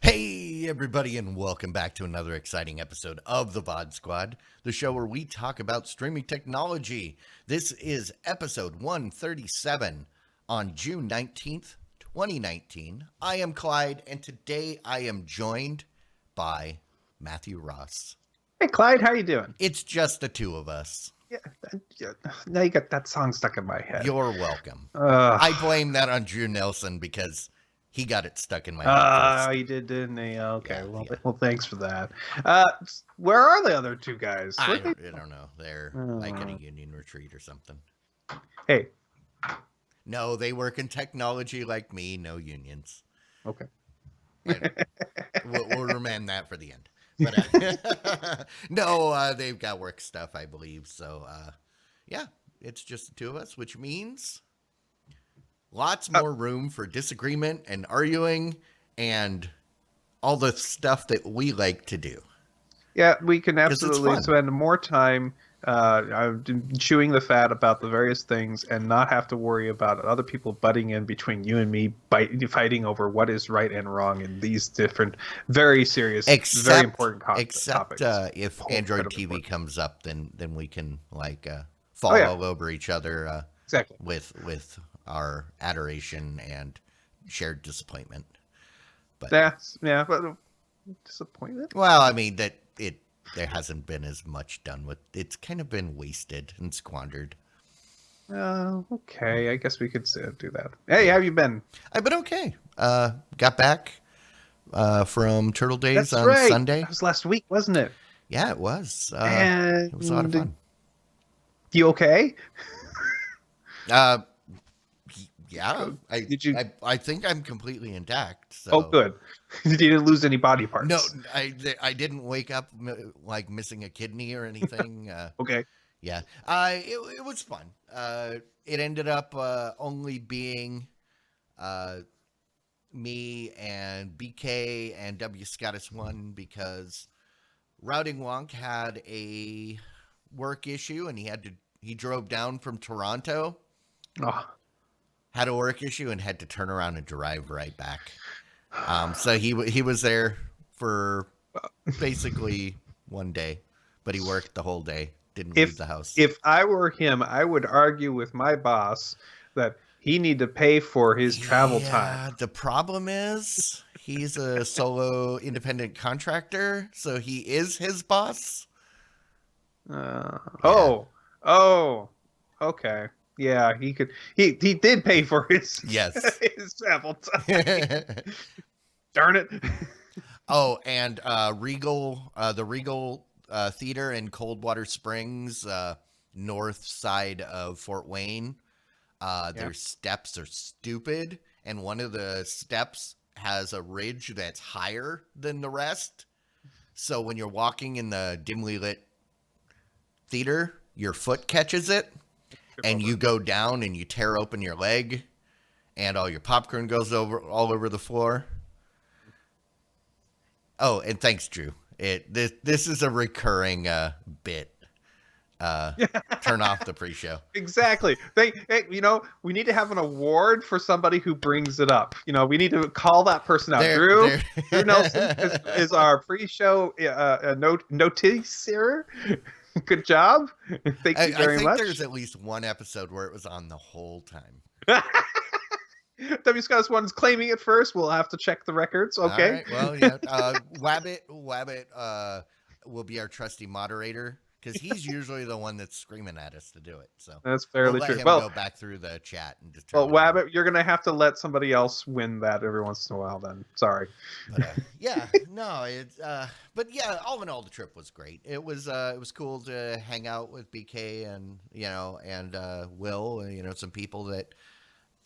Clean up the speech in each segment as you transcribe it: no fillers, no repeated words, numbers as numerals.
Hey, everybody, and welcome back to another exciting episode of the VOD Squad, the show where we talk about streaming technology. This is episode 137 on June 19th, 2019. I am Clyde, and today I am joined by Matthew Ross. Hey, Clyde, how you doing? It's just the two of us. Yeah. Now you got that song stuck in my head. You're welcome. I blame that on Drew Nelson because he got it stuck in my head first. He did, didn't he? Okay, Yeah. well, thanks for that. Where are the other two guys? I don't know. They're like at a union retreat or something. Hey. No, they work in technology like me. No unions. Okay. We'll remand that for the end. But no, they've got work stuff, I believe. So, yeah, it's just the two of us, which means lots more room for disagreement and arguing and all the stuff that we like to do. Yeah, we can absolutely spend more time chewing the fat about the various things and not have to worry about other people butting in between you and me, fighting over what is right and wrong in these different, very serious, very important topics. Except if Android TV comes up, then we can fall all over each other exactly with our adoration and shared disappointment. But but disappointment. Well, I mean that there hasn't been as much done with. It's kind of been wasted and squandered. Okay, I guess we could do that. Hey, how have you been? I've been okay. Got back from Turtle Days That's on right. Sunday. That was last week, wasn't it? Yeah, it was. And it was a lot of fun. You okay? Yeah. I think I'm completely intact. So. Oh, good. You didn't lose any body parts. No, I didn't wake up like missing a kidney or anything. Okay. Yeah. It was fun. It ended up only being me and BK and W Scottus 1 because Routing Wonk had a work issue and he drove down from Toronto. Oh. Had a work issue and had to turn around and drive right back. So he was there for basically one day, but he worked the whole day. Didn't leave the house. If I were him, I would argue with my boss that he need to pay for his travel time. The problem is he's a solo independent contractor, so he is his boss. Oh, okay. Yeah, he could. He did pay for his his travel time. Darn it! Oh, and the Regal Theater in Coldwater Springs, north side of Fort Wayne. Their steps are stupid, and one of the steps has a ridge that's higher than the rest. So when you're walking in the dimly lit theater, your foot catches it. And you go down and you tear open your leg and all your popcorn goes all over the floor. Oh, and thanks, Drew. This is a recurring bit. Turn off the pre-show. Exactly. We need to have an award for somebody who brings it up. We need to call that person out. Drew Nelson is our pre-show noticer. Good job. Thank you very much. I think there's at least one episode where it was on the whole time. W Scottus 1's claiming it first. We'll have to check the records. Okay. All right. Well, yeah. Wabbit will be our trusty moderator because he's usually the one that's screaming at us to do it. So that's fairly true. Him go back through the chat and determine. Well, Wabbit, you're gonna have to let somebody else win that every once in a while. Then, sorry. But, it's but yeah, all in all, the trip was great. It was cool to hang out with BK and Will, some people that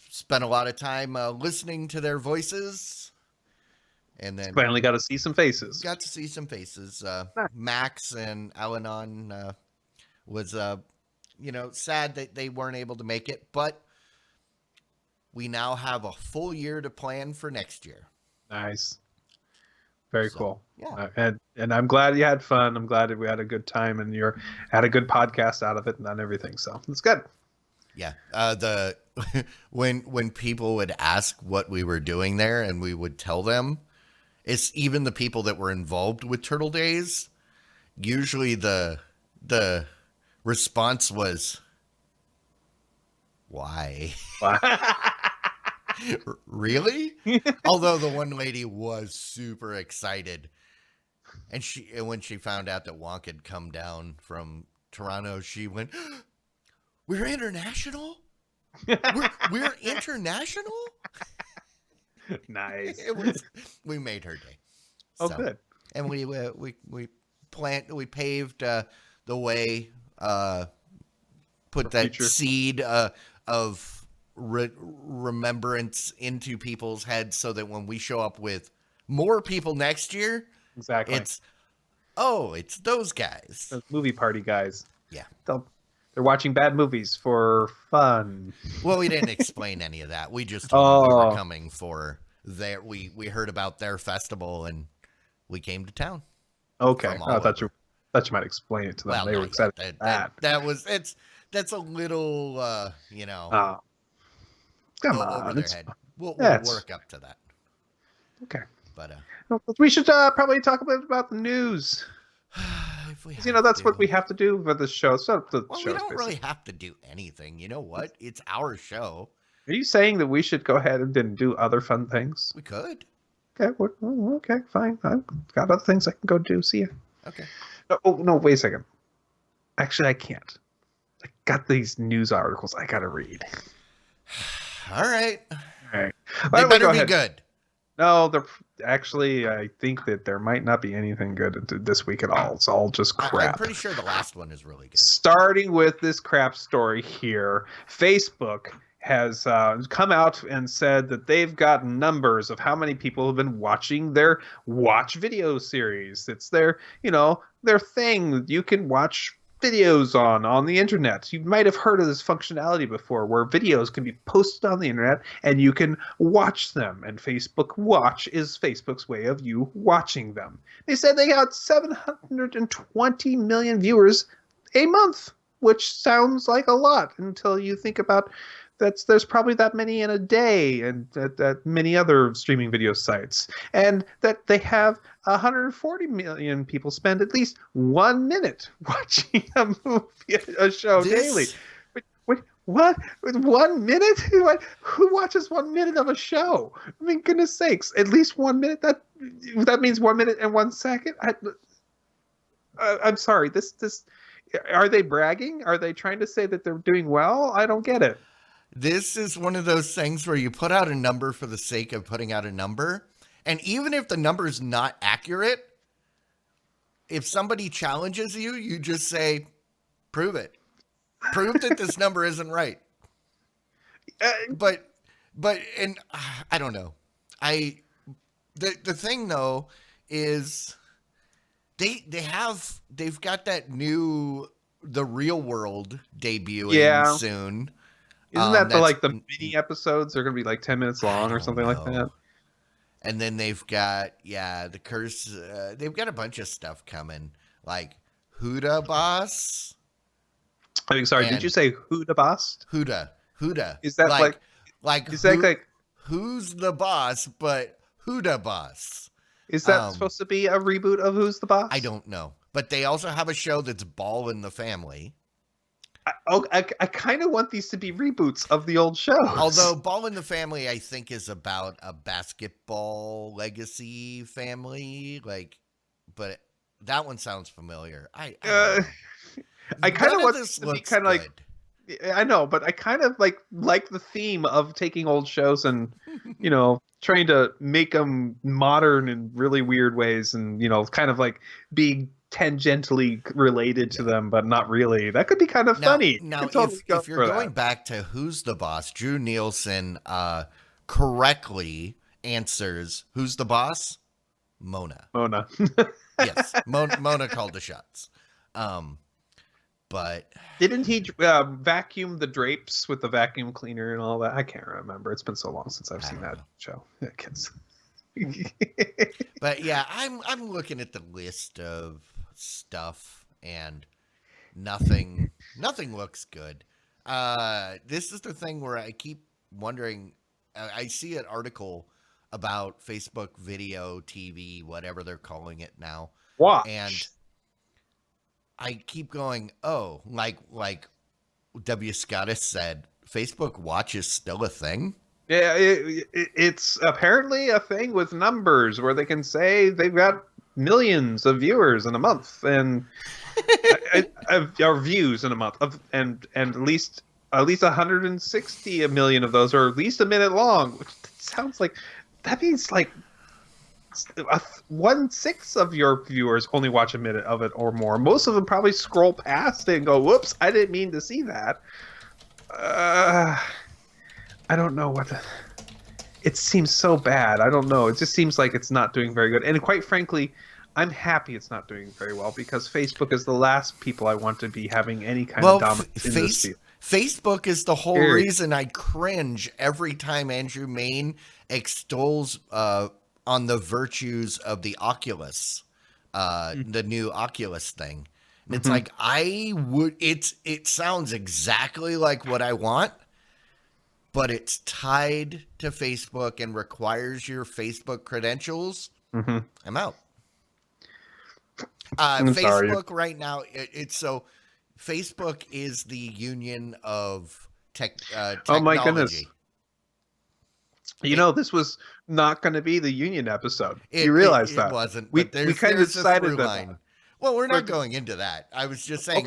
spent a lot of time listening to their voices And then finally got to see some faces. got to see some faces. Nice. Max and Alanon was, sad that they weren't able to make it, but we now have a full year to plan for next year. Nice. Very cool. Yeah. And I'm glad you had fun. I'm glad that we had a good time and you had a good podcast out of it and on everything. So it's good. Yeah. When people would ask what we were doing there and we would tell them, it's even the people that were involved with Turtle Days. Usually the response was, why? Really? Although the one lady was super excited. And when she found out that Wonk had come down from Toronto, she went, "We're international? We're international?" Nice. We made her day. Oh, good. And we paved the way, put that future. seed of remembrance into people's heads, so that when we show up with more people next year, exactly, it's those guys, those movie party guys. Yeah, they're watching bad movies for fun. Well, we didn't explain any of that. We just told them we were coming for their. We heard about their festival and we came to town. Okay, I thought you might explain it to them. Well, they were excited. That's a little, come over on, their head. We'll work up to that. Okay, but we should probably talk a bit about the news. That's what we have to do for the show. We don't really have to do anything. You know what? It's our show. Are you saying that we should go ahead and do other fun things? We could. Okay. Okay. Fine. I've got other things I can go do. See ya. Okay. No. Wait a second. Actually, I can't. I got these news articles I gotta read. All right. They better be good. No, actually, I think that there might not be anything good this week at all. It's all just crap. I'm pretty sure the last one is really good. Starting with this crap story here, Facebook has come out and said that they've got numbers of how many people have been watching their watch video series. It's their thing. You can watch videos on the internet. You might have heard of this functionality before, where videos can be posted on the internet and you can watch them. And Facebook Watch is Facebook's way of you watching them. They said they got 720 million viewers a month, which sounds like a lot until you think about there's probably that many in a day, and that many other streaming video sites, and that they have 140 million people spend at least 1 minute watching a show daily. What? 1 minute? Who watches 1 minute of a show? I mean, goodness sakes! At least 1 minute. That means 1 minute and 1 second. I'm sorry. This. Are they bragging? Are they trying to say that they're doing well? I don't get it. This is one of those things where you put out a number for the sake of putting out a number. And even if the number is not accurate, if somebody challenges you, you just say, prove it. Prove that this number isn't right. But I don't know. The thing though is they've got that new The Real World debuting soon. Isn't that the mini episodes are going to be like 10 minutes long or something like that? And then they've got, the curse. They've got a bunch of stuff coming, like Huda Boss. Sorry, did you say Huda Boss? Huda. Is that Who's the Boss, but Huda Boss? Is that supposed to be a reboot of Who's the Boss? I don't know. But they also have a show that's Ball in the Family. I kind of want these to be reboots of the old shows. Although Ball in the Family, I think, is about a basketball legacy family. But that one sounds familiar. I kind of want this to be kind of like. I know, but I kind of like the theme of taking old shows and, trying to make them modern in really weird ways, and kind of like being tangentially related to them, but not really. That could be kind of funny. Now, if you're going back to Who's the Boss, Drew Nielsen correctly answers Who's the Boss? Mona. Mona. Yes, Mona called the shots. But didn't he vacuum the drapes with the vacuum cleaner and all that? I can't remember. It's been so long since I've seen that show. Kids. But yeah, I'm looking at the list of stuff and nothing looks good. This is the thing where I keep wondering. I see an article about Facebook video, TV, whatever they're calling it now, Watch. and I keep going, oh, like W. Scottis said, Facebook Watch is still a thing. Yeah, it's apparently a thing with numbers where they can say they've got millions of viewers in a month and or views in a month, and at least 160 million of those are at least a minute long, which sounds like that means like 1/6 of your viewers only watch a minute of it or more. Most of them probably scroll past it and go, "Whoops, I didn't mean to see that." I don't know it seems so bad. I don't know. It just seems like it's not doing very good. And quite frankly, I'm happy it's not doing very well because Facebook is the last people I want to be having any kind of dominance in this field. Facebook is the whole reason I cringe every time Andrew Main extols on the virtues of the Oculus, the new Oculus thing. And it's like, it sounds exactly like what I want, but it's tied to Facebook and requires your Facebook credentials. I'm out. Facebook right now, it's so Facebook is the union of technology. Oh my goodness. This was not going to be the union episode. You realize that? It wasn't. We kind of decided that. Well, we're not going into that. I was just saying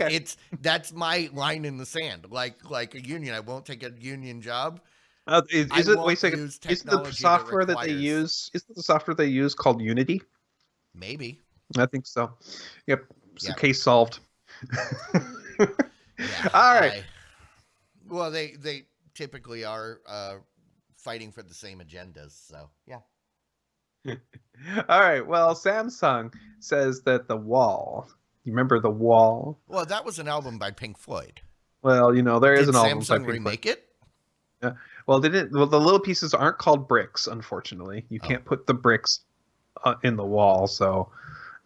that's my line in the sand. Like a union, I won't take a union job. Is it? Wait a second. Is the software that they use? Is the software they use called Unity? Maybe. I think so. Yep. So case solved. All right. Well, they typically are fighting for the same agendas. So yeah. All right. Well, Samsung says that The Wall. You remember The Wall? Well, that was an album by Pink Floyd. Well, there is an album by Samsung Pink remake Floyd. it? Yeah. Well, they didn't. Well, the little pieces aren't called bricks, unfortunately. You can't put the bricks in the wall. So,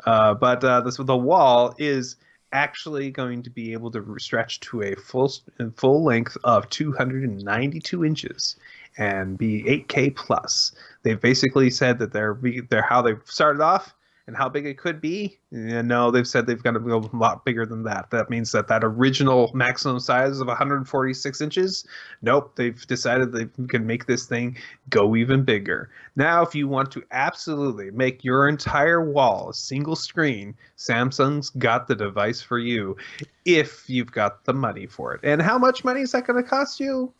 but The Wall is actually going to be able to stretch to a full length of 292 inches and be 8K plus. They've basically said that they're how they've started off and how big it could be. No, they've said they've got to go a lot bigger than that. That means that original maximum size of 146 inches, nope, they've decided they can make this thing go even bigger. Now, if you want to absolutely make your entire wall a single screen, Samsung's got the device for you if you've got the money for it. And how much money is that going to cost you?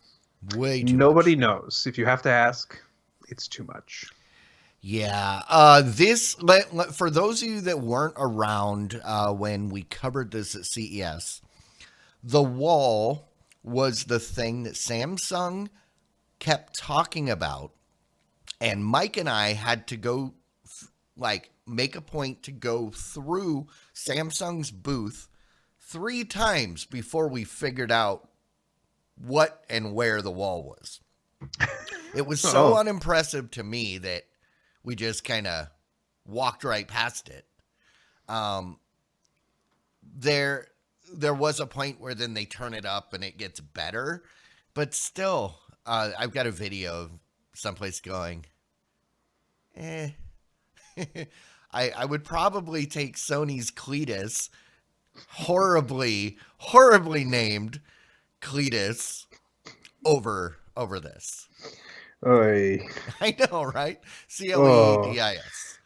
Way too Nobody much. knows. If you have to ask, it's too much. Yeah. For those of you that weren't around when we covered this at CES, The Wall was the thing that Samsung kept talking about, and Mike and I had to go make a point to go through Samsung's booth 3 times before we figured out what and where the wall was. It was so unimpressive to me that we just kind of walked right past it. There was a point where then they turn it up and it gets better, but still, I've got a video of someplace going, I would probably take Sony's Cletus, horribly named Cletus, over this. Oy. I know, right? CLEDIS.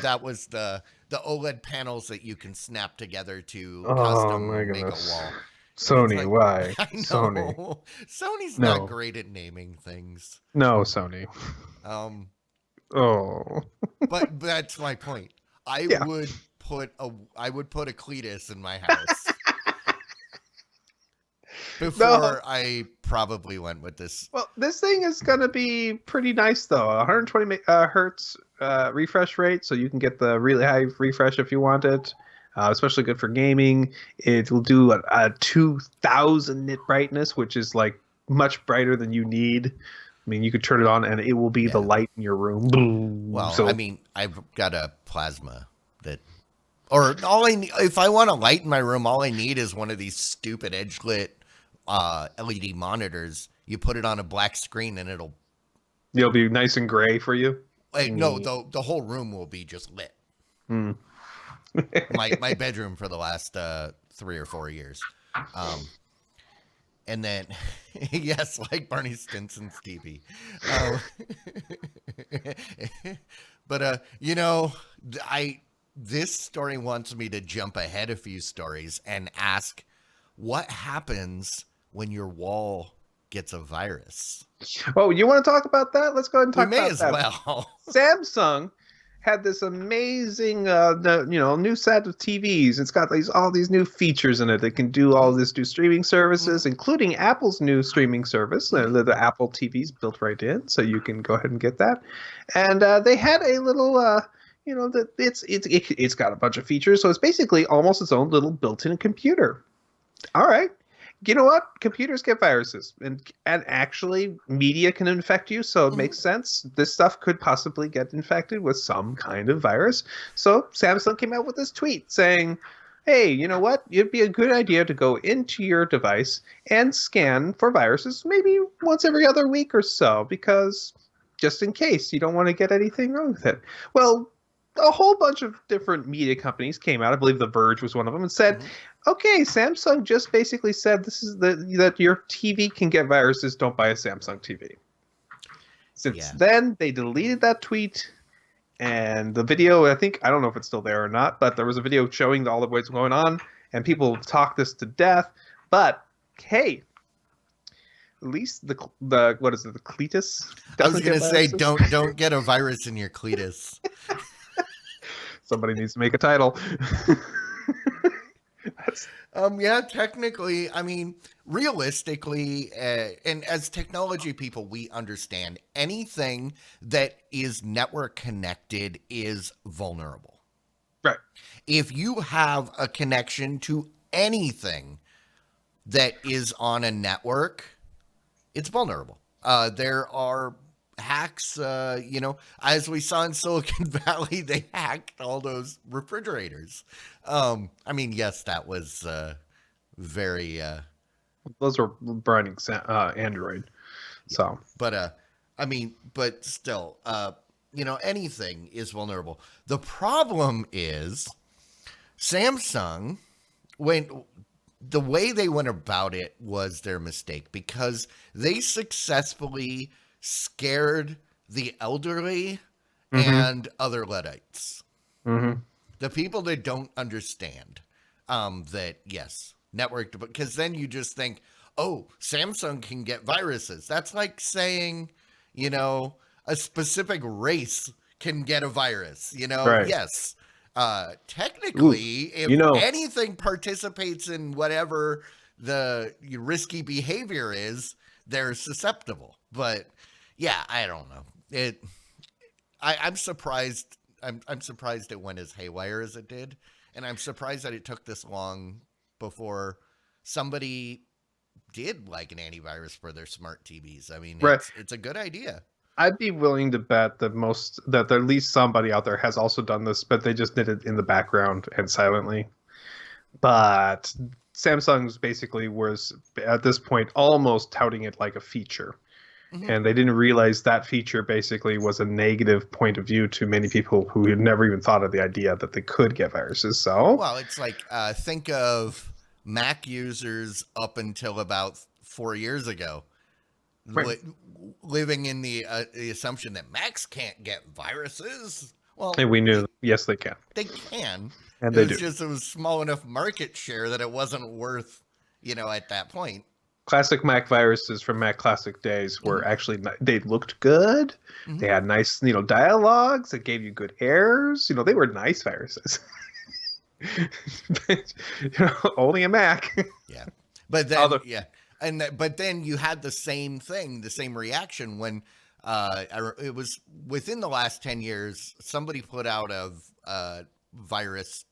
That was the OLED panels that you can snap together to custom make a wall. Sony, why? I know. Sony. Sony's not great at naming things. No, Sony. But that's my point. I would put a Cletus in my house. No. before I probably went with this. Well, this thing is going to be pretty nice, though. 120 hertz refresh rate, so you can get the really high refresh if you want it. Especially good for gaming. It will do a 2000 nit brightness, which is like much brighter than you need. I mean, you could turn it on and it will be the Yeah. light in your room. Boom. Well, So I mean, I've got a plasma that, or if I want a light in my room, all I need is one of these stupid edge lit LED monitors. You put it on a black screen and it'll. it'll be nice and gray for you. Like, no, Mm. the whole room will be just lit. Mm. My bedroom for the last 3 or 4 years. And then, yes, like Barney Stinson's TV. But this story wants me to jump ahead a few stories and ask, what happens when your wall gets a virus? Oh, you want to talk about that? Let's go ahead and We talk may about as that. well. Samsung had this amazing, new set of TVs. It's got all these new features in it. It can do all this new streaming services, including Apple's new streaming service. The Apple TVs built right in, so you can go ahead and get that. And they had a little, that it's got a bunch of features. So it's basically almost its own little built-in computer. All right. You know what? Computers get viruses, and actually, media can infect you, so it makes sense. This stuff could possibly get infected with some kind of virus. So Samsung came out with this tweet saying, "Hey, you know what? It'd be a good idea to go into your device and scan for viruses, maybe once every other week or so, because just in case you don't want to get anything wrong with it." Well, a whole bunch of different media companies came out. I believe The Verge was one of them, and said, "Okay, Samsung just basically said that your TV can get viruses. Don't buy a Samsung TV." Since then, they deleted that tweet, and the video. I don't know if it's still there or not, but there was a video showing all of what's going on, and people talk this to death. But hey, at least the what is it? The cletus. I was gonna say, don't get a virus in your cletus. Somebody needs to make a title. Yeah, technically, I mean, realistically, and as technology people, we understand anything that is network connected is vulnerable. Right. If you have a connection to anything that is on a network, it's vulnerable. There are hacks, as we saw in Silicon Valley, they hacked all those refrigerators. I mean, yes, that was very. Those were running Android. So, but but still, anything is vulnerable. The problem is Samsung, when the way they went about it was their mistake, because they successfully scared the elderly and other Luddites. The people that don't understand that, yes, networked, because then you just think, oh, Samsung can get viruses. That's like saying, a specific race can get a virus. right. Yes. Technically, if you know. anything participates in whatever the risky behavior is, they're susceptible. But yeah, I don't know. I'm surprised. I'm surprised it went as haywire as it did, and I'm surprised that it took this long before somebody did like an antivirus for their smart TVs. I mean, Right. it's a good idea. I'd be willing to bet that at least somebody out there has also done this, but they just did it in the background and silently. But Samsung's basically was at this point almost touting it like a feature. And they didn't realize that feature basically was a negative point of view to many people who had never even thought of the idea that they could get viruses. So, well, it's like think of Mac users up until about 4 years ago, right. living in the assumption that Macs can't get viruses. Well, And we knew, yes, they can. They can. And they do. It was small enough market share that it wasn't worth, at that point. Classic Mac viruses from Mac Classic days were actually, they looked good. They had nice, dialogues that gave you good errors. They were nice viruses. But, only a Mac. Yeah. But then, But then you had the same thing, the same reaction when it was within the last 10 years, somebody put out a virus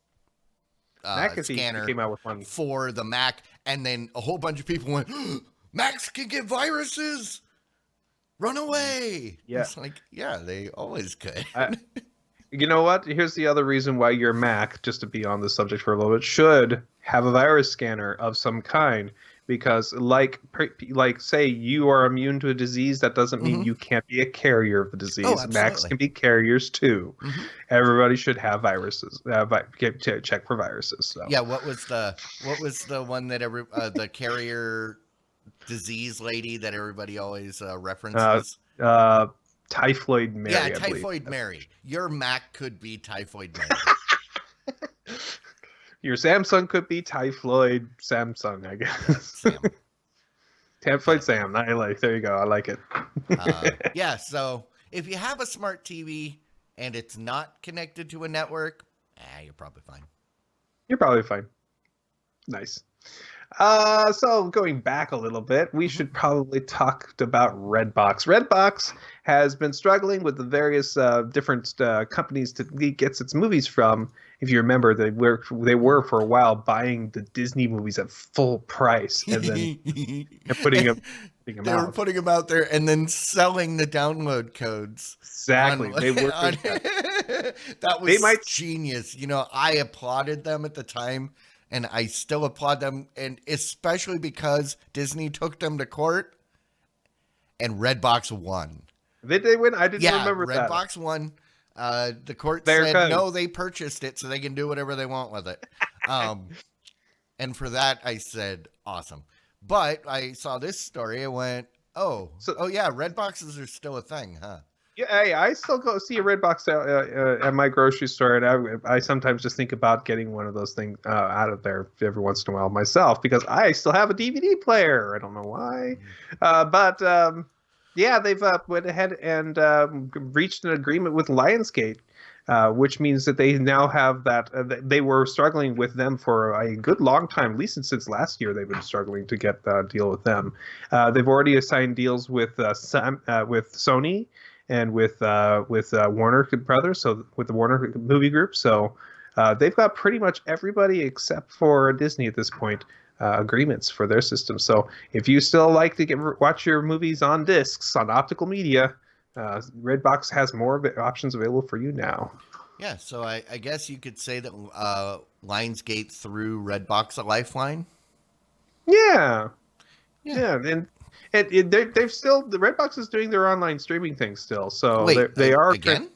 McAfee scanner came out with one. for the Mac, and then a whole bunch of people went, Macs can get viruses. Run away. Yeah. It's like, yeah, they always could. You know what? Here's the other reason why your Mac, just to be on the subject for a little bit, should have a virus scanner of some kind. Because, like, say you are immune to a disease, that doesn't mean you can't be a carrier of the disease. Oh, absolutely. Macs can be carriers too. Everybody should have viruses. Check for viruses. So. Yeah. What was the one that the carrier disease lady that everybody always references? Typhoid Mary. Yeah, Typhoid Mary. Your Mac could be Typhoid Mary. Your Samsung could be Typhoid Samsung, I guess. Yeah, Sam. Typhoid Sam. There you go. I like it. Yeah. So if you have a smart TV and it's not connected to a network, you're probably fine. You're probably fine. Nice. So going back a little bit, we should probably talk about Redbox. Redbox has been struggling with the various different companies it gets its movies from. If you remember, they were for a while buying the Disney movies at full price and then putting them they were putting them out there and then selling the download codes. Exactly. They were. That was genius. You know, I applauded them at the time. And I still applaud them, and especially because Disney took them to court, and Redbox won. Did they win? I didn't remember that. Redbox won. The court said no, they purchased it, so they can do whatever they want with it. And for that, I said awesome. But I saw this story. I went, oh yeah, Redboxes are still a thing, huh? Yeah, hey, I still go see a Redbox at my grocery store, and I sometimes just think about getting one of those things out of there every once in a while myself because I still have a DVD player. I don't know why, but yeah, they've went ahead and reached an agreement with Lionsgate, which means that they now have that. They were struggling with them for a good long time, at least since last year. They've been struggling to get a deal with them. They've already assigned deals with Sony. And with Warner Brothers, so with the Warner Movie Group, so they've got pretty much everybody except for Disney at this point agreements for their system. So if you still like to watch your movies on discs on optical media, Redbox has more options available for you now. Yeah, so I guess you could say that Lionsgate threw Redbox a lifeline. Yeah, and. They've still the Redbox is doing their online streaming thing still, so wait, they are again.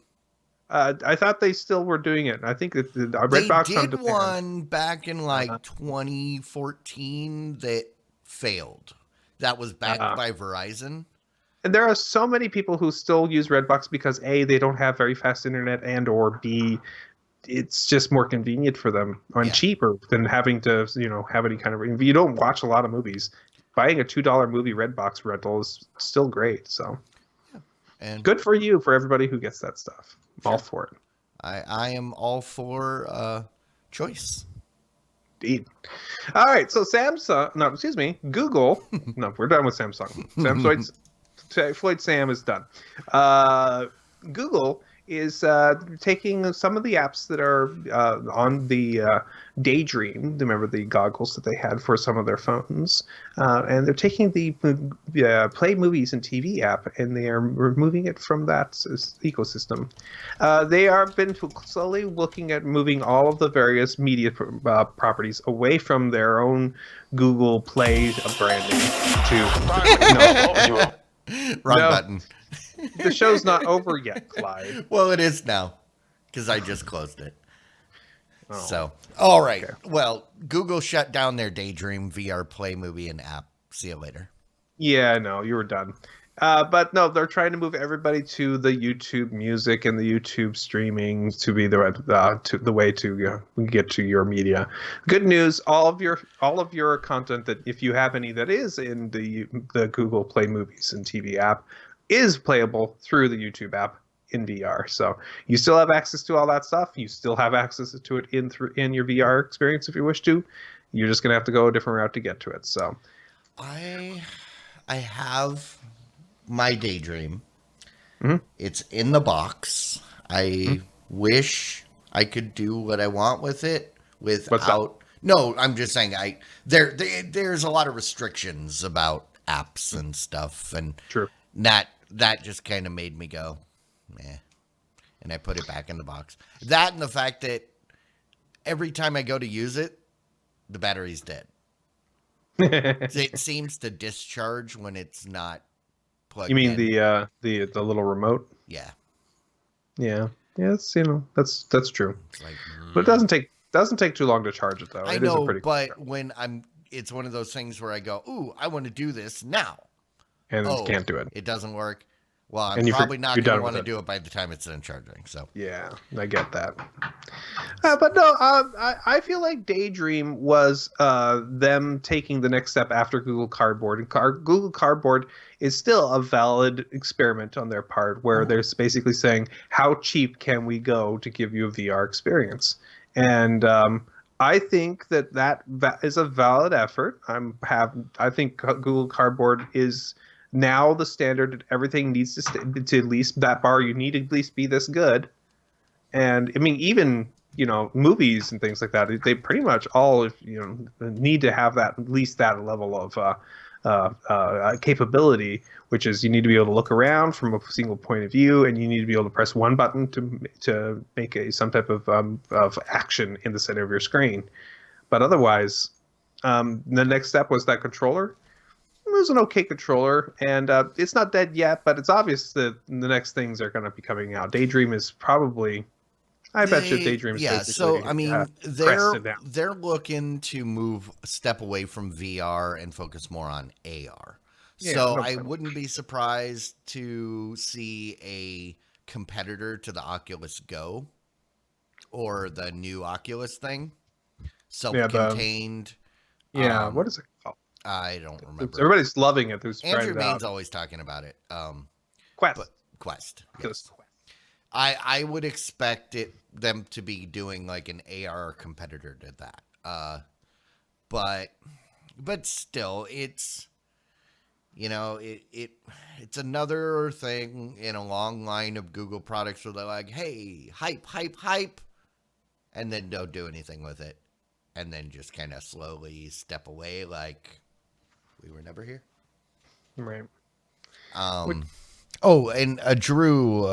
I thought they still were doing it. I think that Redbox they did one back in 2014 that failed. That was backed by Verizon. And there are so many people who still use Redbox because A, they don't have very fast internet, and or B, it's just more convenient for them and cheaper than having to have any kind of. If you don't watch a lot of movies, buying a $2 movie Redbox rental is still great. So, and good for you, for everybody who gets that stuff. I'm all for it. I am all for choice. Indeed. All right. So Google. No, we're done with Samsung. Typhoid Sam is done. Google is taking some of the apps that are on the Daydream, remember the goggles that they had for some of their phones, and they're taking the Play Movies and TV app, and they are removing it from that ecosystem. They are been slowly looking at moving all of the various media properties away from their own Google Play branding to... Wrong button. The show's not over yet, Clyde. Well, it is now, because I just closed it. Oh, so, all right. Okay. Well, Google shut down their Daydream VR Play Movie and app. See you later. Yeah, no, you were done. But no, they're trying to move everybody to the YouTube Music and the YouTube streaming to be the way to get to your media. Good news: all of your content that, if you have any that is in the Google Play Movies and TV app, is playable through the YouTube app in VR. So you still have access to all that stuff. You still have access to it in your VR experience if you wish to. You're just going to have to go a different route to get to it. So I have my Daydream. Hmm. It's in the box. Hmm. I wish I could do what I want with it What's that? without. No, I'm just saying there's a lot of restrictions about apps and stuff, and True. that just kind of made me go, meh, and I put it back in the box. That and the fact that every time I go to use it, the battery's dead. It seems to discharge when it's not You plugged mean in. the little remote? Yeah, Yeah. Yeah, that's true. it's like. But it doesn't take too long to charge it though. I It is a know, pretty quick charge. but it's one of those things where I go, ooh, I want to do this now. And you Oh, can't do it. it doesn't work. Well, I'm And probably not you're going to done want with to it. do it by the time it's done charging. So, Yeah, I get that. But no, I feel like Daydream was them taking the next step after Google Cardboard. And Google Cardboard is still a valid experiment on their part, where they're basically saying, how cheap can we go to give you a VR experience? And I think that is a valid effort. I think Google Cardboard is now the standard. Everything needs to at least that bar. You need to at least be this good. And I mean, even movies and things like that, they pretty much all need to have that, at least that level of capability, which is you need to be able to look around from a single point of view, and you need to be able to press one button to make some type of action in the center of your screen. But otherwise, the next step was that controller. It was an okay controller, and it's not dead yet, but it's obvious that the next things are going to be coming out. Daydream is probably, I bet you Daydream's yeah. So, basically I mean, crested down. they're looking to move a step away from VR and focus more on AR. Yeah, So, no I problem. wouldn't be surprised to see a competitor to the Oculus Go or the new Oculus thing, Yeah, self-contained. what Um, is it called? I don't remember. Everybody's loving it. Who's tried Andrew it out? Main's always talking about it. But Quest. Quest, Oculus yes. Quest. I would expect them to be doing like an AR competitor to that. But still, it's it's another thing in a long line of Google products where they're like, hey, hype, hype, hype, and then don't do anything with it, and then just kind of slowly step away like we were never here. Right. Which, Um, oh, and Drew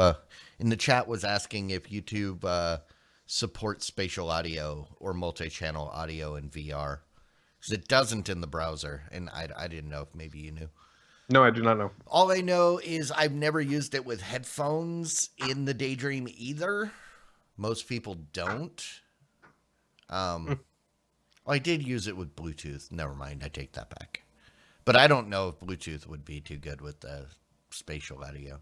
in the chat was asking if YouTube supports spatial audio or multi-channel audio in VR. Because it doesn't in the browser, and I didn't know if maybe you knew. no, I do not know. All I know is I've never used it with headphones in the Daydream either. Most people don't. I did use it with Bluetooth. Never mind, I take that back. But I don't know if Bluetooth would be too good with the spatial audio.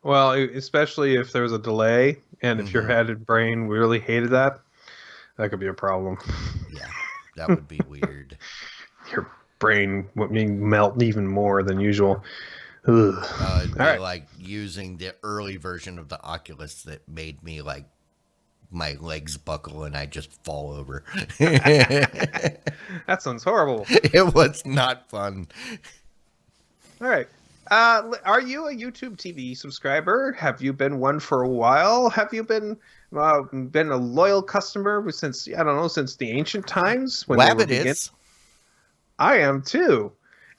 Well, especially if there was a delay, and if your Mm-hmm. head and brain really hated that, that could be a problem. Yeah, that would be weird. Your brain would melt even more than usual. Ugh. It'd All be right. like using the early version of the Oculus that made me like my legs buckle and I just fall over. That sounds horrible. It was not fun. All right. Are you a YouTube TV subscriber? Have you been one for a while? Have you been a loyal customer since, I don't know, since the ancient times when they were Wabbit beginning? is. I am too.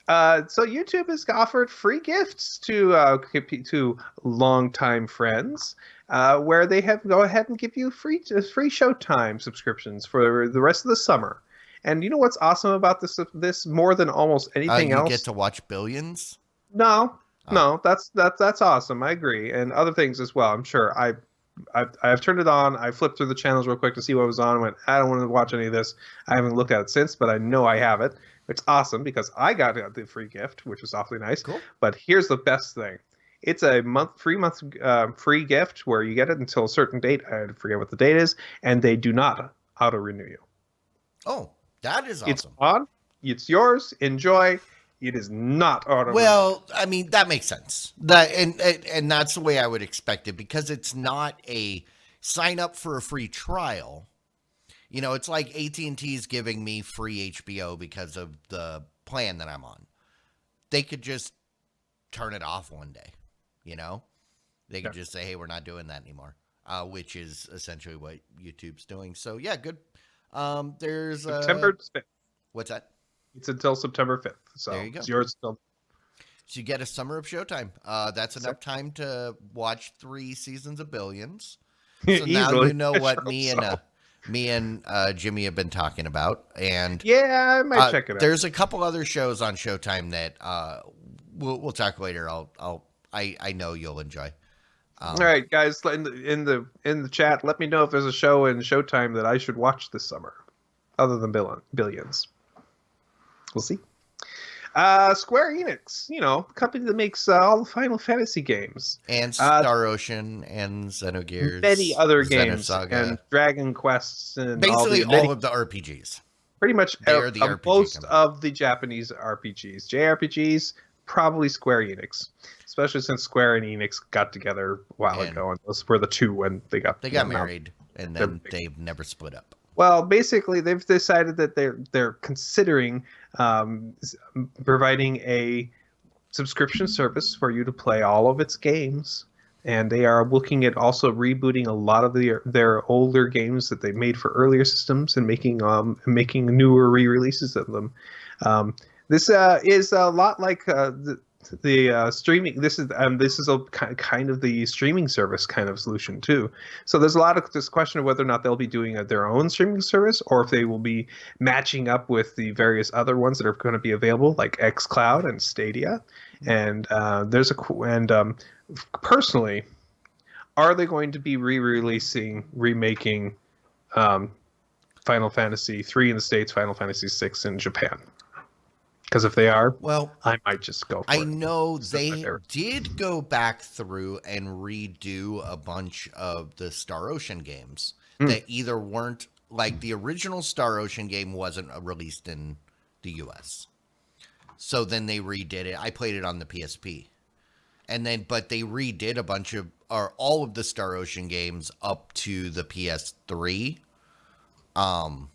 So YouTube has offered free gifts to longtime friends, where they have go ahead and give you free Showtime subscriptions for the rest of the summer. And you know what's awesome about this more than almost anything You get else? to watch Billions. No, Oh, no, that's awesome. I agree, and other things as well. I'm sure. I've turned it on. I flipped through the channels real quick to see what was on. And went, I don't want to watch any of this. I haven't looked at it since, but I know I have it. It's awesome because I got the free gift, which was awfully nice. cool. But here's the best thing: it's a free gift where you get it until a certain date. I forget what the date is, and they do not auto renew you. Oh, that is It's awesome. on. It's yours. Enjoy. It is not auto. Well, I mean that makes sense. That and that's the way I would expect it because it's not a sign up for a free trial. You know, it's like AT&T is giving me free HBO because of the plan that I'm on. They could just turn it off one day, you know? They could just say, hey, we're not doing that anymore, which is essentially what YouTube's doing. So, yeah, good. There's September 5th. What's that? It's until September 5th. So there you go. It's yours still. So you get a summer of Showtime. That's enough time to watch 3 seasons of Billions. So now you know what me and Jimmy have been talking about. And yeah, I might check it out. There's a couple other shows on Showtime that we'll talk later. I know you'll enjoy. All right, guys, in the chat, let me know if there's a show in Showtime that I should watch this summer, other than Billions. We'll see. Square Enix, company that makes all the Final Fantasy games. And Star Ocean and Xenogears. Many other games. And Dragon Quests. And basically all of the RPGs. Pretty much RPG most company. of the Japanese RPGs. JRPGs, probably Square Enix. Especially since Square and Enix got together a while ago. And those were the two when they got married. And then they've never split up. Well, basically, they've decided that they're considering providing a subscription service for you to play all of its games, and they are looking at also rebooting a lot of their older games that they made for earlier systems and making newer re-releases of them. This is a lot like the streaming. This is a kind of the streaming service kind of solution too. So there's a lot of this question of whether or not they'll be doing their own streaming service, or if they will be matching up with the various other ones that are going to be available, like xCloud and Stadia. And personally, are they going to be remaking Final Fantasy 3 in the States, Final Fantasy 6 in Japan? Because if they are, well, I might just go for it. I know they did go back through and redo a bunch of the Star Ocean games that either weren't, like the original Star Ocean game wasn't released in the US. So then they redid it. I played it on the PSP. But they redid a bunch of, or all of the Star Ocean games up to the PS3 on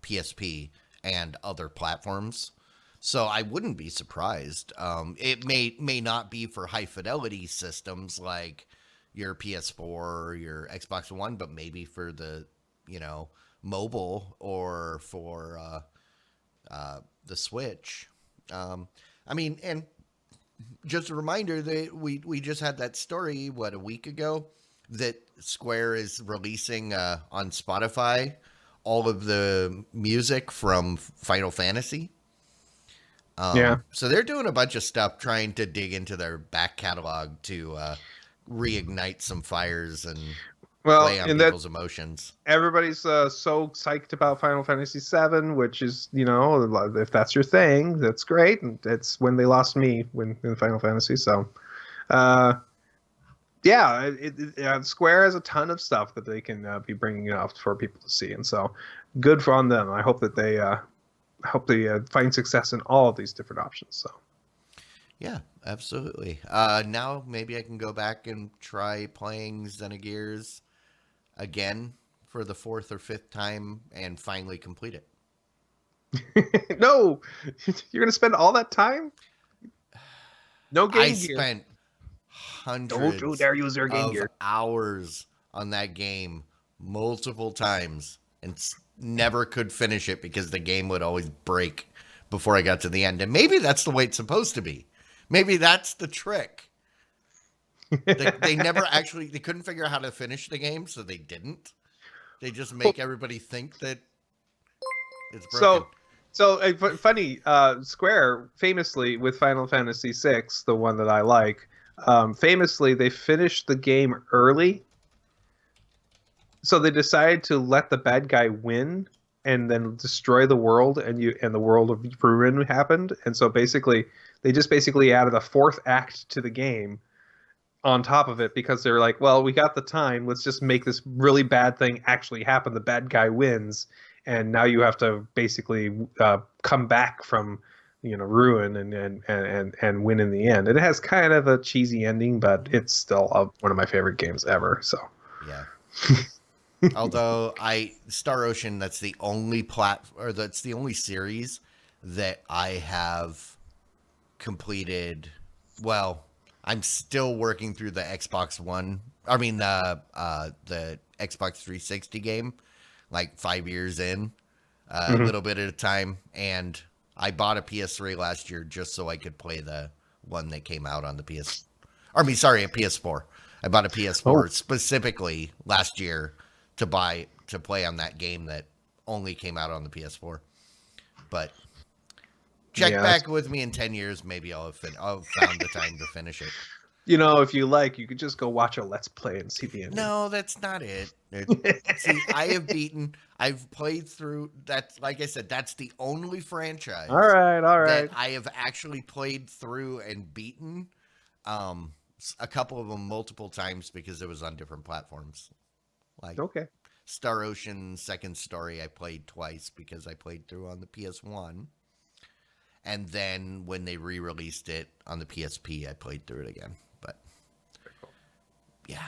PSP and other platforms. So I wouldn't be surprised. It may not be for high fidelity systems like your PS4 or your Xbox One, but maybe for the, mobile or for the Switch. And just a reminder that we just had that story, a week ago, that Square is releasing on Spotify all of the music from Final Fantasy. So they're doing a bunch of stuff trying to dig into their back catalog to reignite some fires and play on people's emotions. Everybody's so psyched about Final Fantasy VII, which is, if that's your thing, that's great. And it's when they lost me in Final Fantasy. So, Square has a ton of stuff that they can be bringing out for people to see, and so good on them. I hope that they find success in all of these different options. So, yeah, absolutely. Now maybe I can go back and try playing Xenogears again for the 4th or 5th time and finally complete it. No, you're gonna spend all that time. No Game Gear. I spent hundreds of hours on that game multiple times and never could finish it because the game would always break before I got to the end. And maybe that's the way it's supposed to be. Maybe that's the trick. They never actually, they couldn't figure out how to finish the game, so they didn't. They just make everybody think that it's broken. So funny, Square famously with Final Fantasy VI, the one that I like, famously they finished the game early. So they decided to let the bad guy win and then destroy the world, and the world of ruin happened. And so basically they just added a 4th act to the game on top of it, because they're like, well, we got the time, let's just make this really bad thing actually happen. The bad guy wins, and now you have to basically come back from ruin and win in the end. And it has kind of a cheesy ending, but it's still one of my favorite games ever. So yeah. Although Star Ocean, that's the only that's the only series that I have completed. Well, I'm still working through the Xbox One. I mean the Xbox 360 game, like 5 years in, a Hmm. little bit at a time. And I bought a PS3 last year just so I could play the one that came out on the PS. Or, I mean, sorry, a PS4. I bought a Oh, PS4 specifically last year to play on that game that only came out on the PS4. But check yeah. back with me in 10 years. Maybe I'll have found the time to finish it. If you like, you could just go watch a Let's Play and see the ending. No, that's not it. See, I've played through that. Like I said, that's the only All franchise right, all that right. I have actually played through and beaten. Um, a couple of them multiple times because it was on different platforms. Like Okay. Star Ocean Second Story, I played twice because I played through on the PS1. And then when they re-released it on the PSP, I played through it again. But yeah.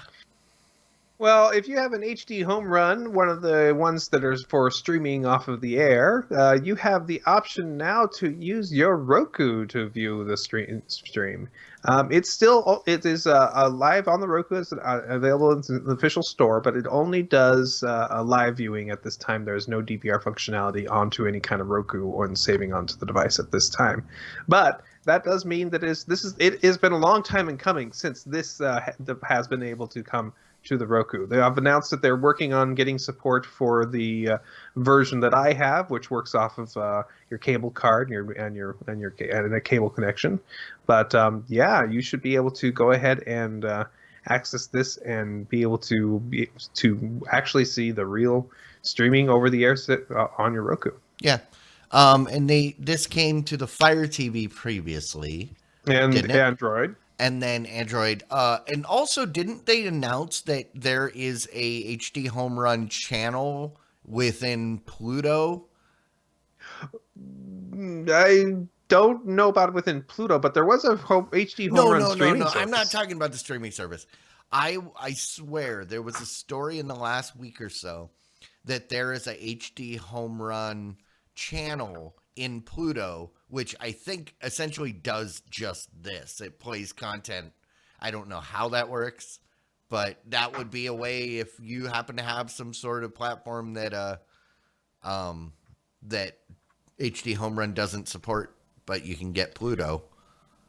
Well, if you have an HD home run, one of the ones that are for streaming off of the air, you have the option now to use your Roku to view the stream. It is live on the Roku. It's available in the official store, but it only does a live viewing at this time. There's no DVR functionality onto any kind of Roku or saving onto the device at this time. But that does mean that it has been a long time in coming since this has been able to come to the Roku. They have announced that they're working on getting support for the version that I have, which works off of your cable card and a cable connection. But yeah, you should be able to go ahead and access this and be able to actually see the real streaming over the air on your Roku. Yeah. And this came to the Fire TV previously, And didn't it? Android. And then Android. And also, didn't they announce that there is a HD Home Run channel within Pluto? I don't know about it within Pluto, but there was a HD home No, run no, no, streaming no. I'm not service. talking about the streaming service. I swear there was a story in the last week or so that there is a HD Home Run channel in Pluto, which I think essentially does just this. It plays content. I don't know how that works, but that would be a way if you happen to have some sort of platform um that HD Home Run doesn't support, but you can get Pluto.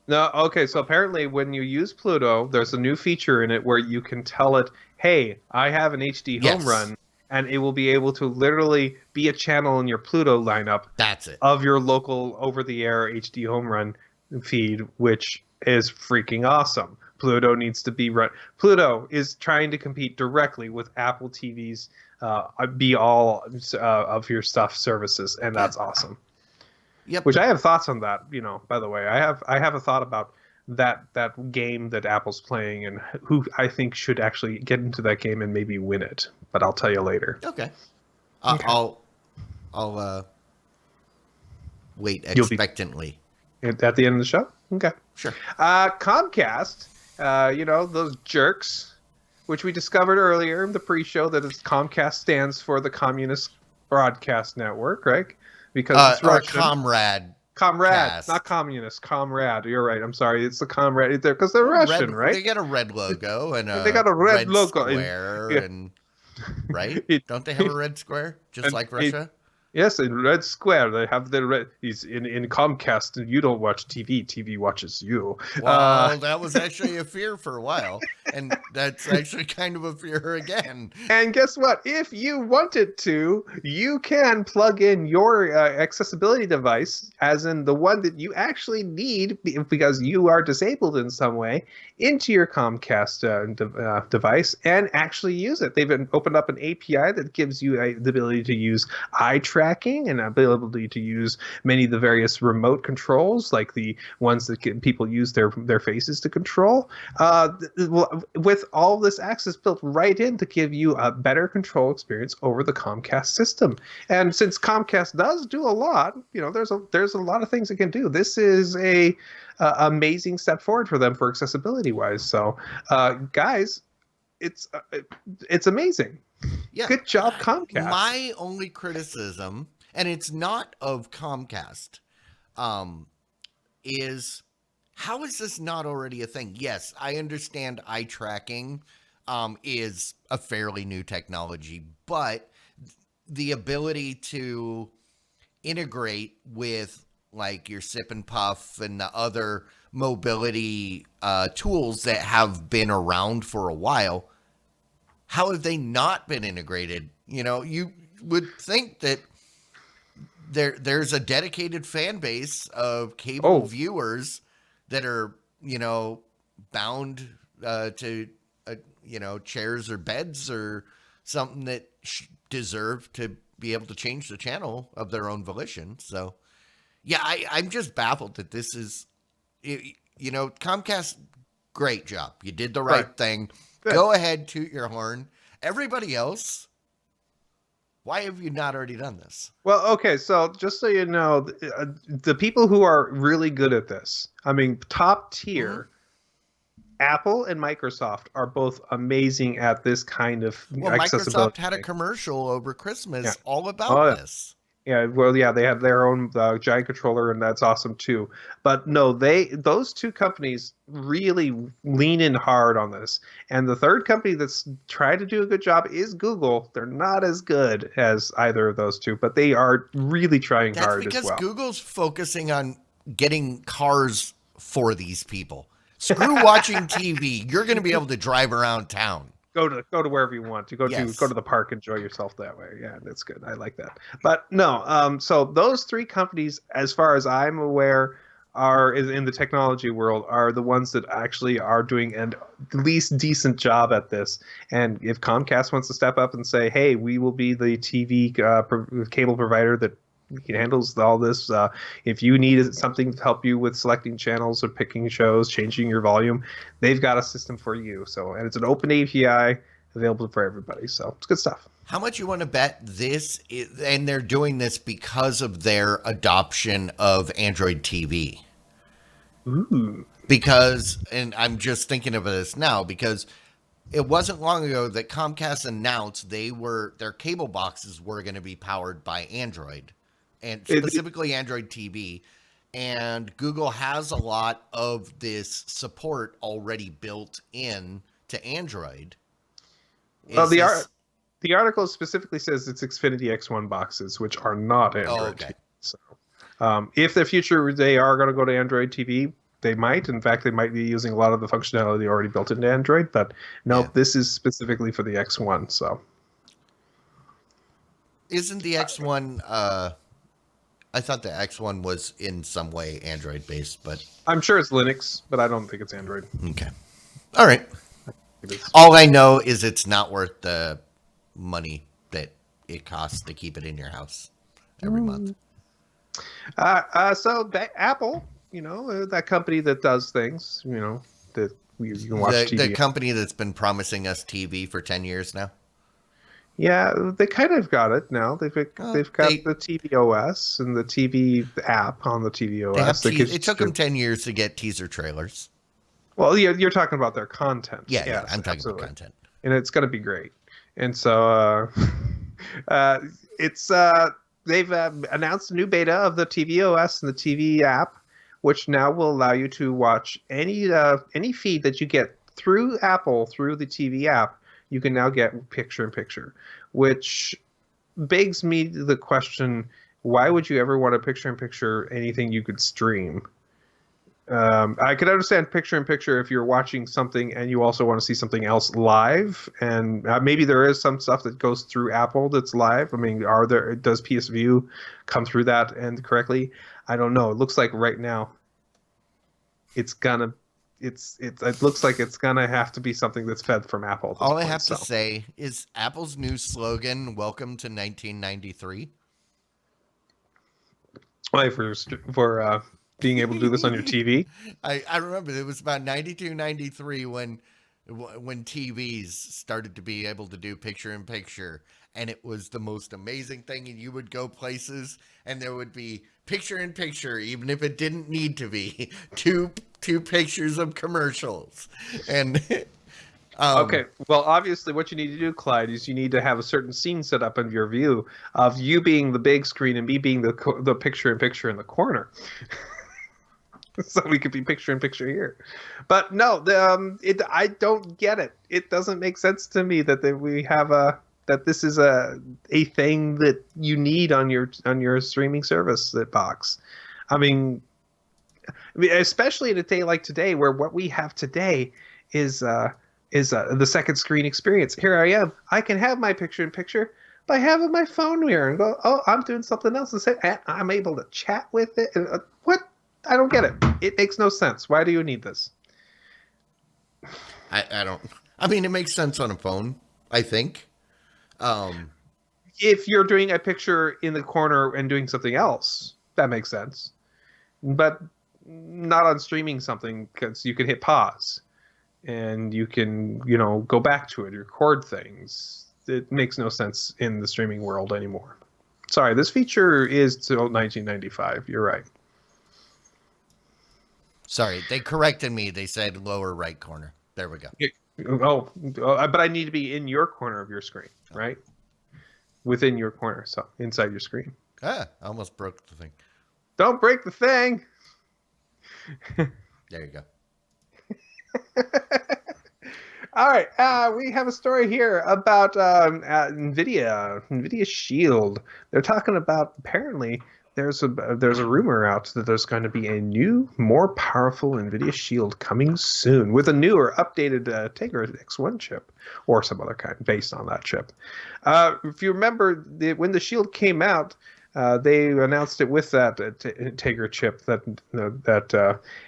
No, okay, so apparently when you use Pluto, there's a new feature in it where you can tell it, "Hey, I have an HD home Yes, run," and it will be able to literally be a channel in your Pluto lineup that's it. of your local over-the-air HD home run feed, which is freaking awesome. Pluto needs to be run. Pluto is trying to compete directly with Apple TV's be all of your stuff services, and Yeah. that's awesome. Yep. Which I have thoughts on that. By the way, I have a thought about that game that Apple's playing and who I think should actually get into that game and maybe win it. But I'll tell you later. Okay. Okay. I'll wait You'll be expectantly. at the end of the show. Okay. Sure. Comcast. Those jerks, which we discovered earlier in the pre-show that Comcast stands for the Communist Broadcast Network, right? Because it's Or Russian. comrade Comrade, not cast. communist. Comrade. You're right. I'm sorry. It's the comrade there because they're Well, Russian, red. right? They got a red logo and They a got a red red logo, square, yeah, and right? it, Don't they have a red square just and like it, Russia? yes, in Red Square they have the red. He's in Comcast. You don't watch TV. TV watches you. Well, that was actually a fear for a while, and that's actually kind of a fear again. And guess what? If you wanted to, you can plug in your accessibility device, as in the one that you actually need because you are disabled in some way, into your Comcast device and actually use it. They've opened up an API that gives you the ability to use eye tracking and ability to use many of the various remote controls, like the ones that people use their faces to control. With all this access built right in to give you a better control experience over the Comcast system. And since Comcast does do a lot, there's a lot of things it can do. This is a amazing step forward for them for accessibility wise. So, guys, it's amazing. Yeah. Good job, Comcast. My only criticism, and it's not of Comcast, is how is this not already a thing? Yes, I understand eye tracking is a fairly new technology, but the ability to integrate with like your sip and puff and the other mobility tools that have been around for a while, how have they not been integrated? You know, you would think that there's a dedicated fan base of cable Oh, viewers that are, you know, bound to chairs or beds or something that deserve to be able to change the channel of their own volition. So yeah, I'm just baffled that this is, Comcast, great job, you did the right. right thing, Good. go ahead, toot your horn. Everybody else, why have you not already done this? Well, okay, so just so you know, the people who are really good at this, I mean, top Hmm. tier, Apple and Microsoft are both amazing at this kind of Well, Microsoft accessibility had a thing. commercial over Yeah. Christmas all Oh, about yeah. this. Yeah, well, yeah, they have their own giant controller, and that's awesome too. But no, those two companies really lean in hard on this. And the third company that's tried to do a good job is Google. They're not as good as either of those two, but they are really trying That's hard as because well. Google's focusing on getting cars for these people. Screw watching TV. You're going to be able to drive around town. Go to wherever you want to go Yes. to the park, enjoy yourself that way. Yeah, that's good. I like that. But no, so those three companies, as far as I'm aware, are in the technology world are the ones that actually are doing an least decent job at this. And if Comcast wants to step up and say, "Hey, we will be the TV cable provider that handles all this. If you need something to help you with selecting channels or picking shows, changing your volume, they've got a system for you." So, and it's an open API available for everybody. So it's good stuff. How much you want to bet this and they're doing this because of their adoption of Android TV? Ooh. Because, and I'm just thinking of this now, because it wasn't long ago that Comcast announced their cable boxes were going to be powered by Android, and It, specifically Android TV. And Google has a lot of this support already built in to Android. well, Is this? the article specifically says it's Xfinity X1 boxes, which are not Oh, Android okay. TV. So, if the future they are going to go to Android TV, they might. In fact, they might be using a lot of the functionality already built into Android. But Yeah. nope, this is specifically for the X1. So Isn't the X1? I thought the X1 was in some way Android based, but I'm sure it's Linux, but I don't think it's Android. okay. All right. It is. All I know is it's not worth the money that it costs to keep it in your house every month. So Apple, that company that does things, that you can watch The TV. company that's been promising us TV for 10 years now. Yeah, they kind of got it now. They've got They the TVOS and the TV app on the they have TVOS that gives you it took them 10 years to get teaser trailers. well, yeah, you're talking about their content. Yeah, yeah, Yes, I'm talking about absolutely, content. and it's going to be great. And so uh, it's they've announced a new beta of the TVOS and the TV app, which now will allow you to watch any feed that you get through Apple through the TV app. You can now get picture in picture, which begs me the question: why would you ever want to picture in picture anything you could stream? I could understand picture in picture if you're watching something and you also want to see something else live, and maybe there is some stuff that goes through Apple that's live. I mean, does PS View come through that end correctly? I don't know. It looks like right now it's gonna it looks like it's gonna have to be something that's fed from Apple at this All I point. have to So, say is Apple's new slogan, "Welcome to 1993." wait for being able to do this on your TV. I remember it was about 92, 93 when TVs started to be able to do picture in picture, and it was the most amazing thing. And you would go places and there would be picture in picture, even if it didn't need to be two pictures of commercials. And Okay, well, obviously, what you need to do, Clyde, is you need to have a certain scene set up in your view of you being the big screen and me being the picture in the corner, so we could be picture in picture here. But no, I don't get it. It doesn't make sense to me we have that this is a thing that you need on your streaming service, that box. I mean, especially in a day like today, where what we have today is the second screen experience. Here I am. I can have my picture in picture by having my phone here and go, oh, I'm doing something else, and I'm able to chat with it. And, what? I don't get it. It makes no sense. Why do you need this? I don't. I mean, it makes sense on a phone, I think. If you're doing a picture in the corner and doing something else, that makes sense. But not on streaming something, because you can hit pause and you can, go back to it, record things. It makes no sense in the streaming world anymore. Sorry, this feature is till 1995. You're right. Sorry, they corrected me. They said lower right corner. There we go. But I need to be in your corner of your screen, right? Within your corner, so inside your screen. I almost broke the thing. Don't break the thing. There you go. All right, we have a story here about NVIDIA Shield. They're talking about, apparently there's a rumor out that there's going to be a new, more powerful NVIDIA Shield coming soon with a newer, updated Tegra X1 chip or some other kind based on that chip. If you remember, when the Shield came out, they announced it with that Tegra chip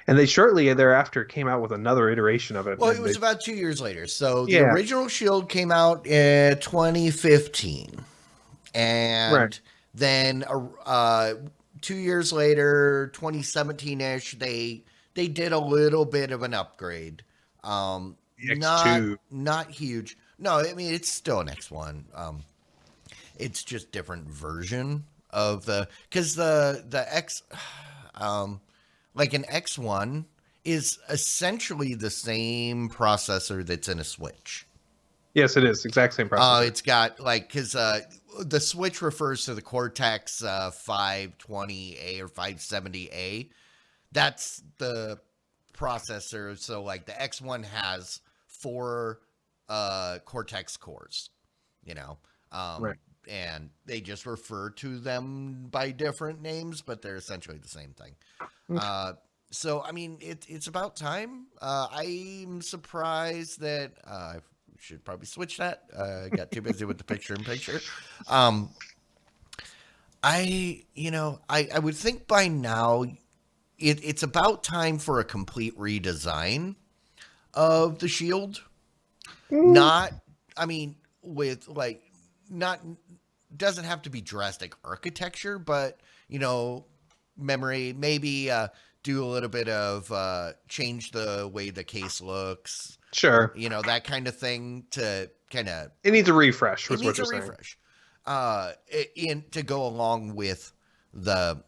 and they shortly thereafter came out with another iteration of it. Well, it was about 2 years later. So the original Shield came out in 2015, and then 2 years later, 2017-ish, they did a little bit of an upgrade. X2. Not huge. No, I mean it's still an X1. It's just different version of because the X, like an X1 is essentially the same processor that's in a Switch. Yes, it is. Exact same processor. It's got because the Switch refers to the Cortex 520A or 570A. That's the processor. So like the X1 has 4 Cortex cores, right. And they just refer to them by different names, but they're essentially the same thing. Okay. So, I mean, it's about time. I'm surprised that I should probably switch that. Got too busy with the picture-in-picture. I would think by now it's about time for a complete redesign of the Shield. Not, I mean, with like, not, doesn't have to be drastic architecture, but, memory, maybe do a little bit of change the way the case looks. Sure. That kind of thing to kind of. It needs a refresh, was what you're saying. Refresh. To go along with the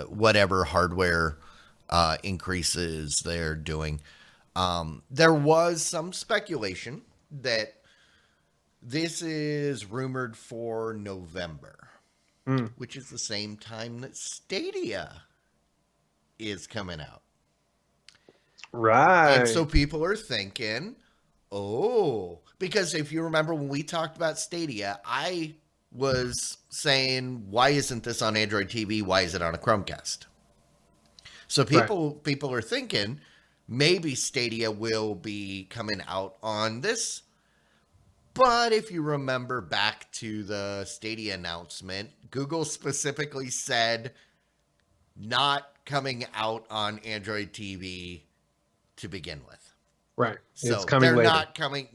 whatever hardware increases they're doing. There was some speculation that this is rumored for November, which is the same time that Stadia is coming out. Right. And so people are thinking, because if you remember when we talked about Stadia, I was saying, why isn't this on Android TV? Why is it on a Chromecast? So people are thinking maybe Stadia will be coming out on this. But if you remember back to the Stadia announcement, Google specifically said not coming out on Android TV to begin with. Right. So it's coming they're later. not coming,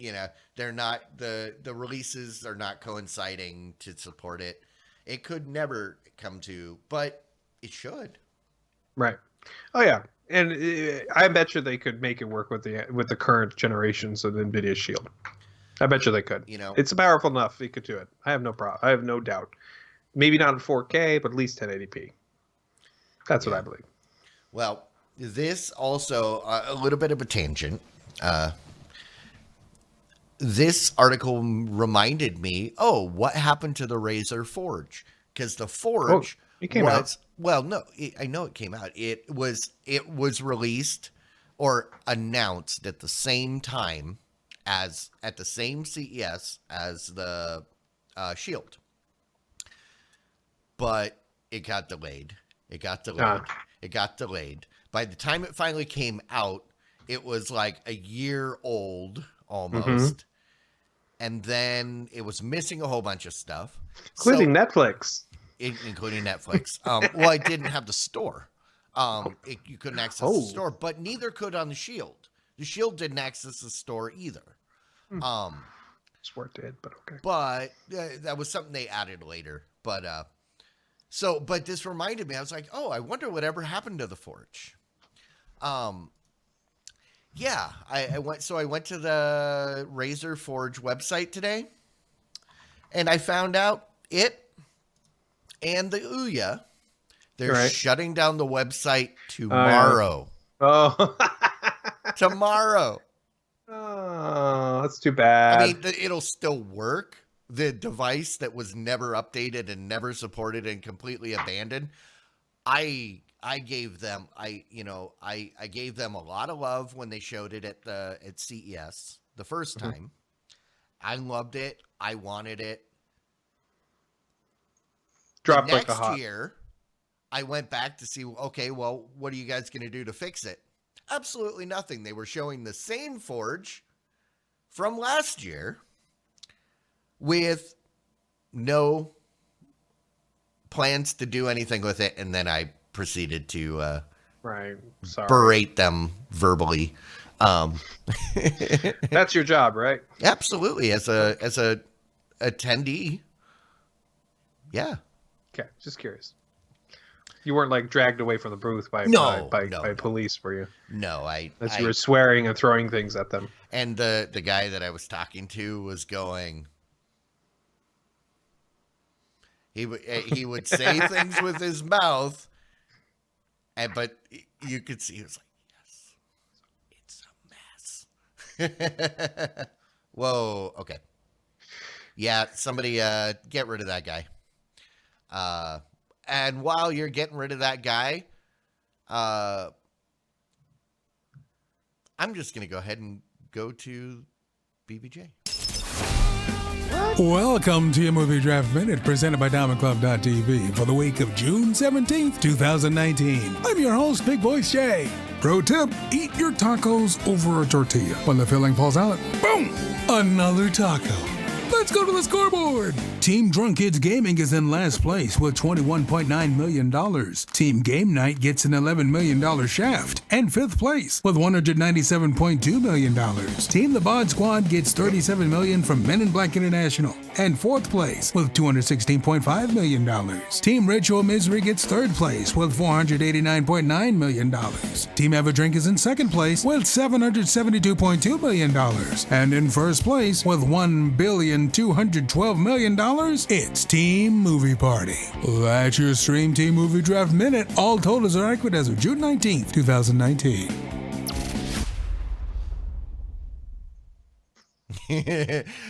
they're not, the releases are not coinciding to support it. It could never come to, but it should. Right. Oh yeah. And I bet you they could make it work with the current generations of NVIDIA Shield. I bet you they could. It's powerful enough. They could do it. I have no problem. I have no doubt. Maybe not in 4K, but at least 1080p. That's what I believe. Well, this also a little bit of a tangent. This article reminded me, oh, what happened to the Razor Forge? Because the Forge it came out. Well, no, I know it came out. It was released or announced at the same time as at the same CES as the Shield, but it got delayed. It got delayed. It got delayed. By the time it finally came out, it was like a year old almost. And then it was missing a whole bunch of stuff. Including Netflix. Including Netflix. Well, I didn't have the store. You couldn't access the store, but neither could on the Shield. The Shield didn't access the store either. Sport did, but okay. But that was something they added later. But but this reminded me. I was like, oh, I wonder whatever happened to the Forge. Yeah, I went. So I went to the Razor Forge website today, and I found out it and the Ouya, they're shutting down the website tomorrow. Tomorrow. Oh, that's too bad. I mean, it'll still work. The device that was never updated and never supported and completely abandoned, I gave them I gave them a lot of love when they showed it at CES the first time. I loved it. I wanted it. Dropped the like a hot. Next year, I went back to see, okay, well, what are you guys going to do to fix it? Absolutely nothing. They were showing the same Forge from last year with no plans to do anything with it, and then I proceeded to berate them verbally. That's your job, right? Absolutely, as a attendee. Yeah. Okay, just curious. You weren't like dragged away from the booth by police, were you? No, As you were swearing and throwing things at them. And the guy that I was talking to was going. He would say things with his mouth, but you could see he was like, "Yes, it's a mess." Whoa. Okay. Yeah. Somebody get rid of that guy. And while you're getting rid of that guy, I'm just going to go ahead and go to BBJ. Welcome to your Movie Draft Minute, presented by DiamondClub.tv for the week of June 17th, 2019. I'm your host, Big Voice Jay. Pro tip, eat your tacos over a tortilla. When the filling falls out, boom, another taco. Let's go to the scoreboard. Team Drunk Kids Gaming is in last place with $21.9 million. Team Game Night gets an $11 million shaft. And fifth place with $197.2 million. Team The Bod Squad gets $37 million from Men in Black International. And fourth place with $216.5 million. Team Ritual Misery gets third place with $489.9 million. Team Have a Drink is in second place with $772.2 million. And in first place with $1,212 million, it's Team Movie Party. That's your Stream Team Movie Draft Minute. All totals are accurate as of June 19th, 2019.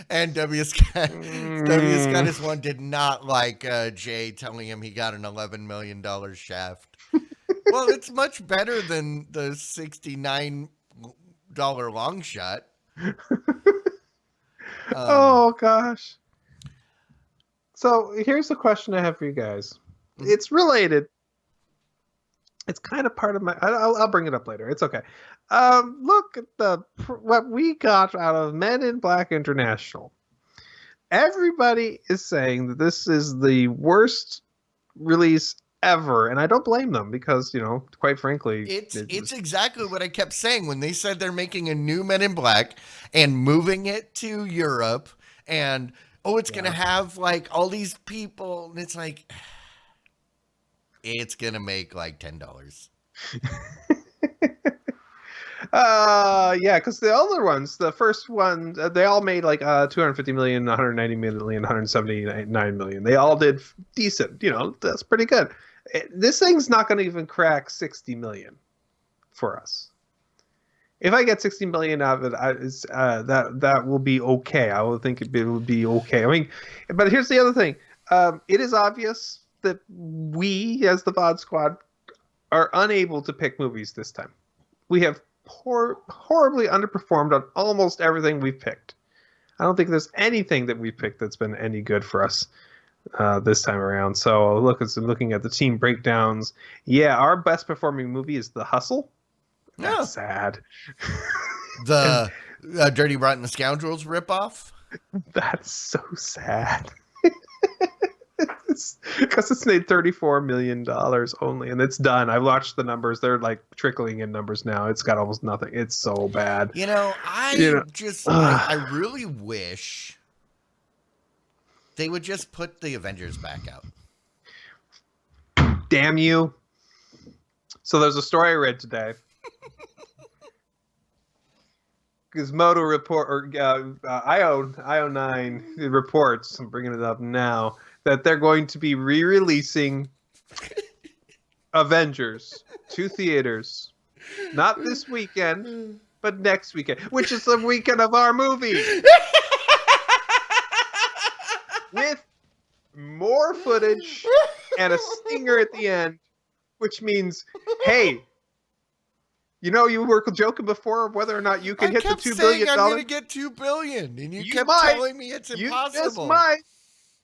And W. Scottis one did not like Jay telling him he got an $11 million shaft. Well, it's much better than the $69 long shot. Oh gosh. So here's the question I have for you guys. It's related. It's kind of part of my. I'll bring it up later. It's okay. Look at what we got out of Men in Black International. Everybody is saying that this is the worst release ever, and I don't blame them because, quite frankly, it's exactly what I kept saying when they said they're making a new Men in Black and moving it to Europe, and it's gonna have like all these people, and it's like it's gonna make like $10. Because the other ones, the first one, they all made like 250 million, 190 million, 179 million. They all did decent. That's pretty good. This thing's not going to even crack 60 million for us. if I get 60 million out of it, that will be okay. I will think it would be okay. I mean, but here's the other thing. It is obvious that we, as the VOD Squad, are unable to pick movies this time. We have horribly underperformed on almost everything we've picked. I don't think there's anything that we've picked that's been any good for us this time around. So looking at the team breakdowns, yeah, our best performing movie is The Hustle. That's sad. The Dirty Rotten Scoundrels ripoff? That's so sad. Because it's made $34 million only, and it's done. I've watched the numbers; they're like trickling in numbers now. It's got almost nothing. It's so bad. I really wish they would just put the Avengers back out. Damn you! So there's a story I read today. Gizmodo report or IO9 reports. I'm bringing it up now. That they're going to be re-releasing Avengers to theaters. Not this weekend, but next weekend, which is the weekend of our movie. With more footage and a stinger at the end, which means, hey, you know, you were joking before of whether or not you can hit the $2 billion. I'm going to get $2 billion, and you kept telling me it's impossible. You just might.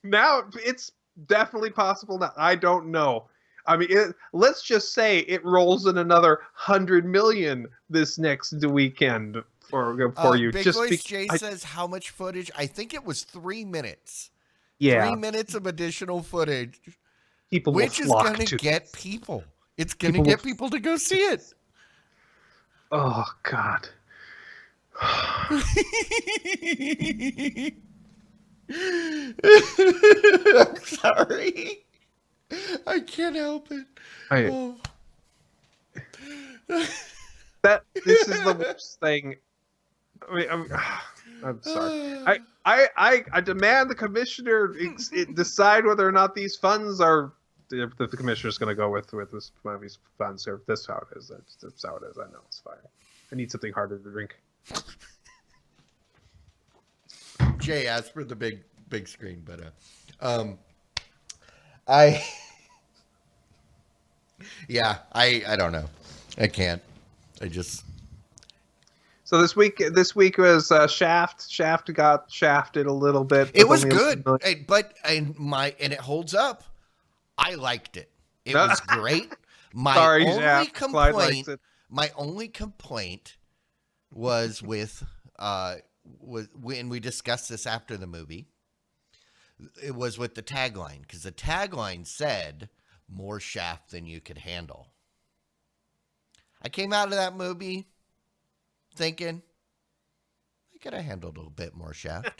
Now it's definitely possible. Now I don't know. I mean, let's just say it rolls in another 100 million this next weekend for you. Big just Voice Jay says how much footage? I think it was 3 minutes. Yeah, 3 minutes of additional footage, people which is going to get people. It's going to get people to go see it. Oh God. I'm sorry. I can't help it. This is the worst thing. I mean, I'm sorry. I demand the commissioner decide whether or not these funds are. If the commissioner's going to go with this movie's funds, or this how it is. That's how it is. I know it's fine. I need something harder to drink. Jay asked for the big screen, but I don't know. I can't. I just. So this week was Shaft. Shaft got shafted a little bit. It was good, but it holds up. I liked it. It was great. My only complaint was with when we discussed this after the movie. It was with the tagline, because the tagline said more Shaft than you could handle. I came out of that movie thinking I could have handled a bit more Shaft.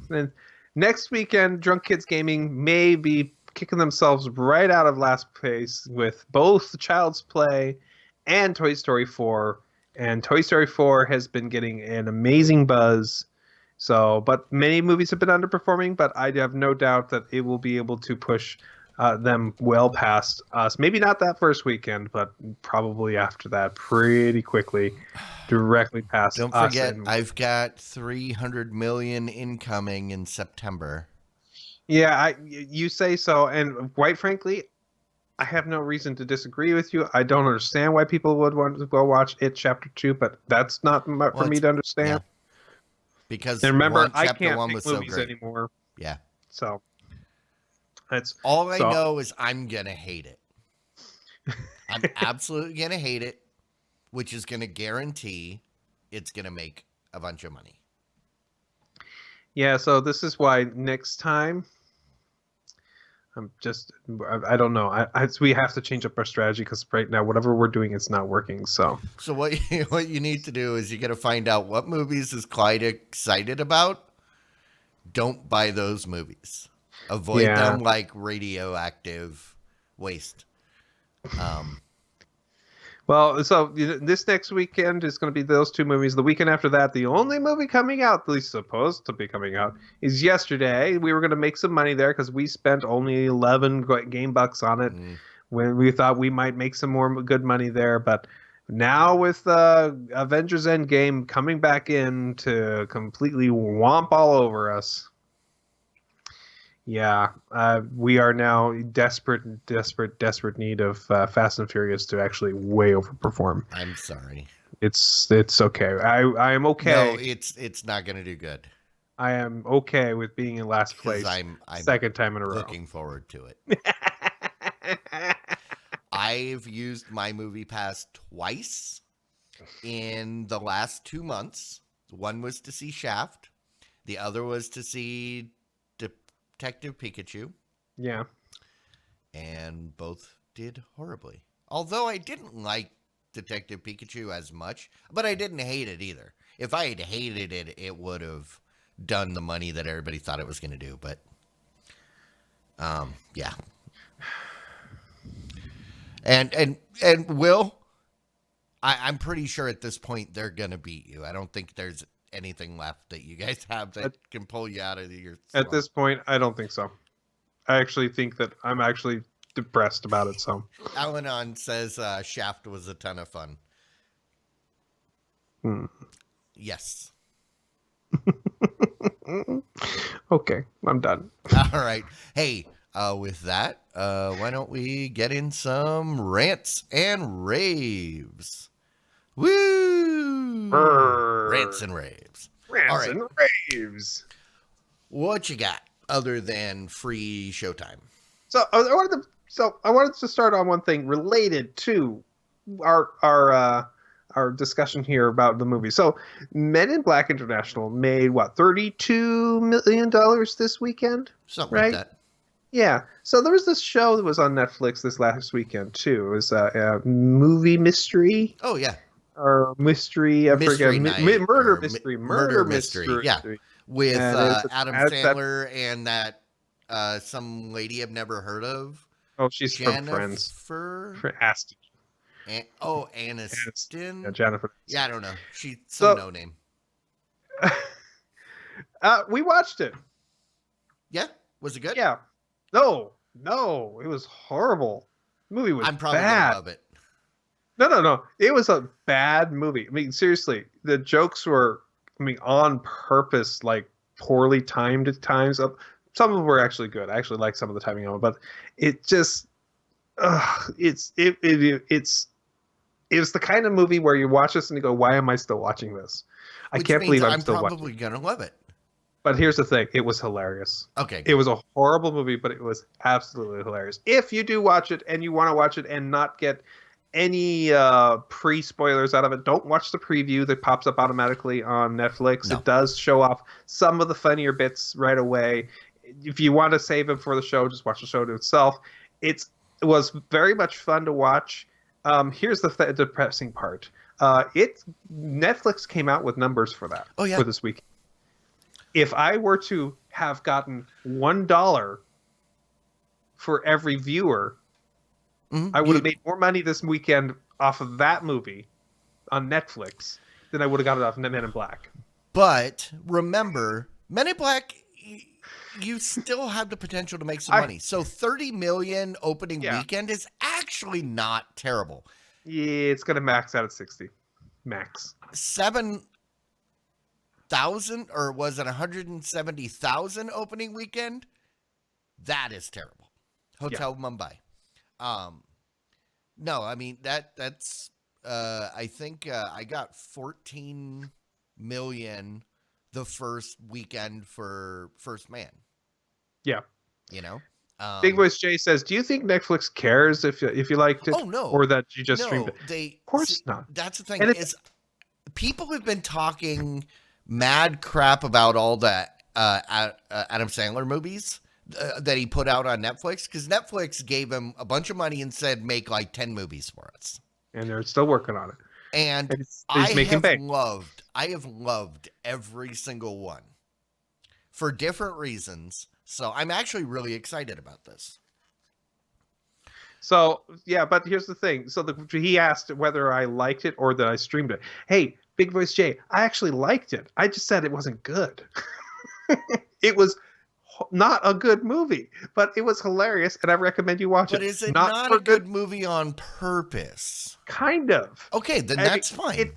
Then next weekend, Drunk Kids Gaming may be kicking themselves right out of last place with both Child's Play and Toy Story 4. And Toy Story 4 has been getting an amazing buzz. So, but many movies have been underperforming, but I have no doubt that it will be able to push them well past us. Maybe not that first weekend, but probably after that pretty quickly, directly past us. Don't forget, I've got 300 million incoming in September. Yeah, you say so, and quite frankly, I have no reason to disagree with you. I don't understand why people would want to go watch It Chapter 2, but that's not for me to understand. Yeah. Because and remember, I can't pick movies anymore. Yeah. So that's all I know is I'm gonna hate it. I'm absolutely gonna hate it, which is gonna guarantee it's gonna make a bunch of money. Yeah. So this is why next time. I don't know. We have to change up our strategy because right now, whatever we're doing, it's not working. So what you need to do is you got to find out what movies is Clyde excited about. Don't buy those movies. Avoid them like radioactive waste. Well, so this next weekend is going to be those two movies. The weekend after that, the only movie coming out, at least supposed to be coming out, is Yesterday. We were going to make some money there because we spent only 11 game bucks on it. when we thought we might make some more good money there, but now with Avengers Endgame coming back in to completely womp all over us, yeah, we are now desperate need of Fast and Furious to actually way overperform. I'm sorry. It's okay. I am okay. No, it's not going to do good. I am okay with being in last place. I'm second time in a row. Looking forward to it. I've used my Movie Pass twice in the last 2 months. One was to see Shaft. The other was to see Detective Pikachu. Yeah. And both did horribly. Although I didn't like Detective Pikachu as much, but I didn't hate it either. If I had hated it, it would have done the money that everybody thought it was going to do. But, yeah. And Will, I'm pretty sure at this point they're going to beat you. I don't think there's anything left that you guys have that can pull you out of your slump. At this point, I don't think so. I actually think that I'm actually depressed about it. So Alanon says Shaft was a ton of fun. Yes. Okay, I'm done. All right. Hey, with that, why don't we get in some rants and raves? Woo! Rants and raves. Rants and raves. What you got other than free Showtime? So I wanted to start on one thing related to our discussion here about the movie. So Men in Black International made what, $32 million this weekend? Something like that. Yeah. So there was this show that was on Netflix this last weekend too. It was a movie mystery. Oh yeah. Or mystery, I forget. Murder mystery. Murder mystery. Yeah. With Adam Sandler and that some lady I've never heard of. Oh, she's Jennifer... from Friends. For Aston. Aniston. Yeah, Jennifer. Yeah, I don't know. She's some no name. We watched it. Yeah. Was it good? Yeah. No, it was horrible. The movie was I'm probably bad. Gonna love it. No. It was a bad movie. I mean, seriously, the jokes were, on purpose, like poorly timed at times. Some of them were actually good. I actually like some of the timing of it, but it just, it's the kind of movie where you watch this and you go, "Why am I still watching this? I can't believe I'm still watching." I'm probably gonna love it. But here's the thing. It was hilarious. Okay. It was a horrible movie, but it was absolutely hilarious. If you do watch it and you want to watch it and not get any pre-spoilers out of it, don't watch the preview that pops up automatically on Netflix. No. It does show off some of the funnier bits right away. If you want to save them for the show, just watch the show to itself. It was very much fun to watch. Here's the depressing part. Netflix came out with numbers for that. Oh, yeah. For this week. If I were to have gotten $1 for every viewer, I would have made more money this weekend off of that movie on Netflix than I would have got it off Men in Black. But remember, Men in Black, you still have the potential to make some money. So 30 million opening weekend is actually not terrible. Yeah, it's going to max out at 60. Max. 7,000 or was it 170,000 opening weekend? That is terrible. Hotel Mumbai. No, I mean that's I think I got 14 million the first weekend for First Man. Yeah. You know? Big Voice Jay says, "Do you think Netflix cares if you liked it? Oh no. Or that you just streamed it?" Of course not. That's the thing is people have been talking mad crap about all the Adam Sandler movies that he put out on Netflix, because Netflix gave him a bunch of money and said, make like 10 movies for us. And they're still working on it. And I have loved every single one for different reasons. So I'm actually really excited about this. So, yeah, but here's the thing. So he asked whether I liked it or that I streamed it. Hey, Big Voice Jay, I actually liked it. I just said it wasn't good. It was not a good movie, but it was hilarious, and I recommend you watch it. But is it not not a good movie on purpose? Kind of. Okay, then that's fine. It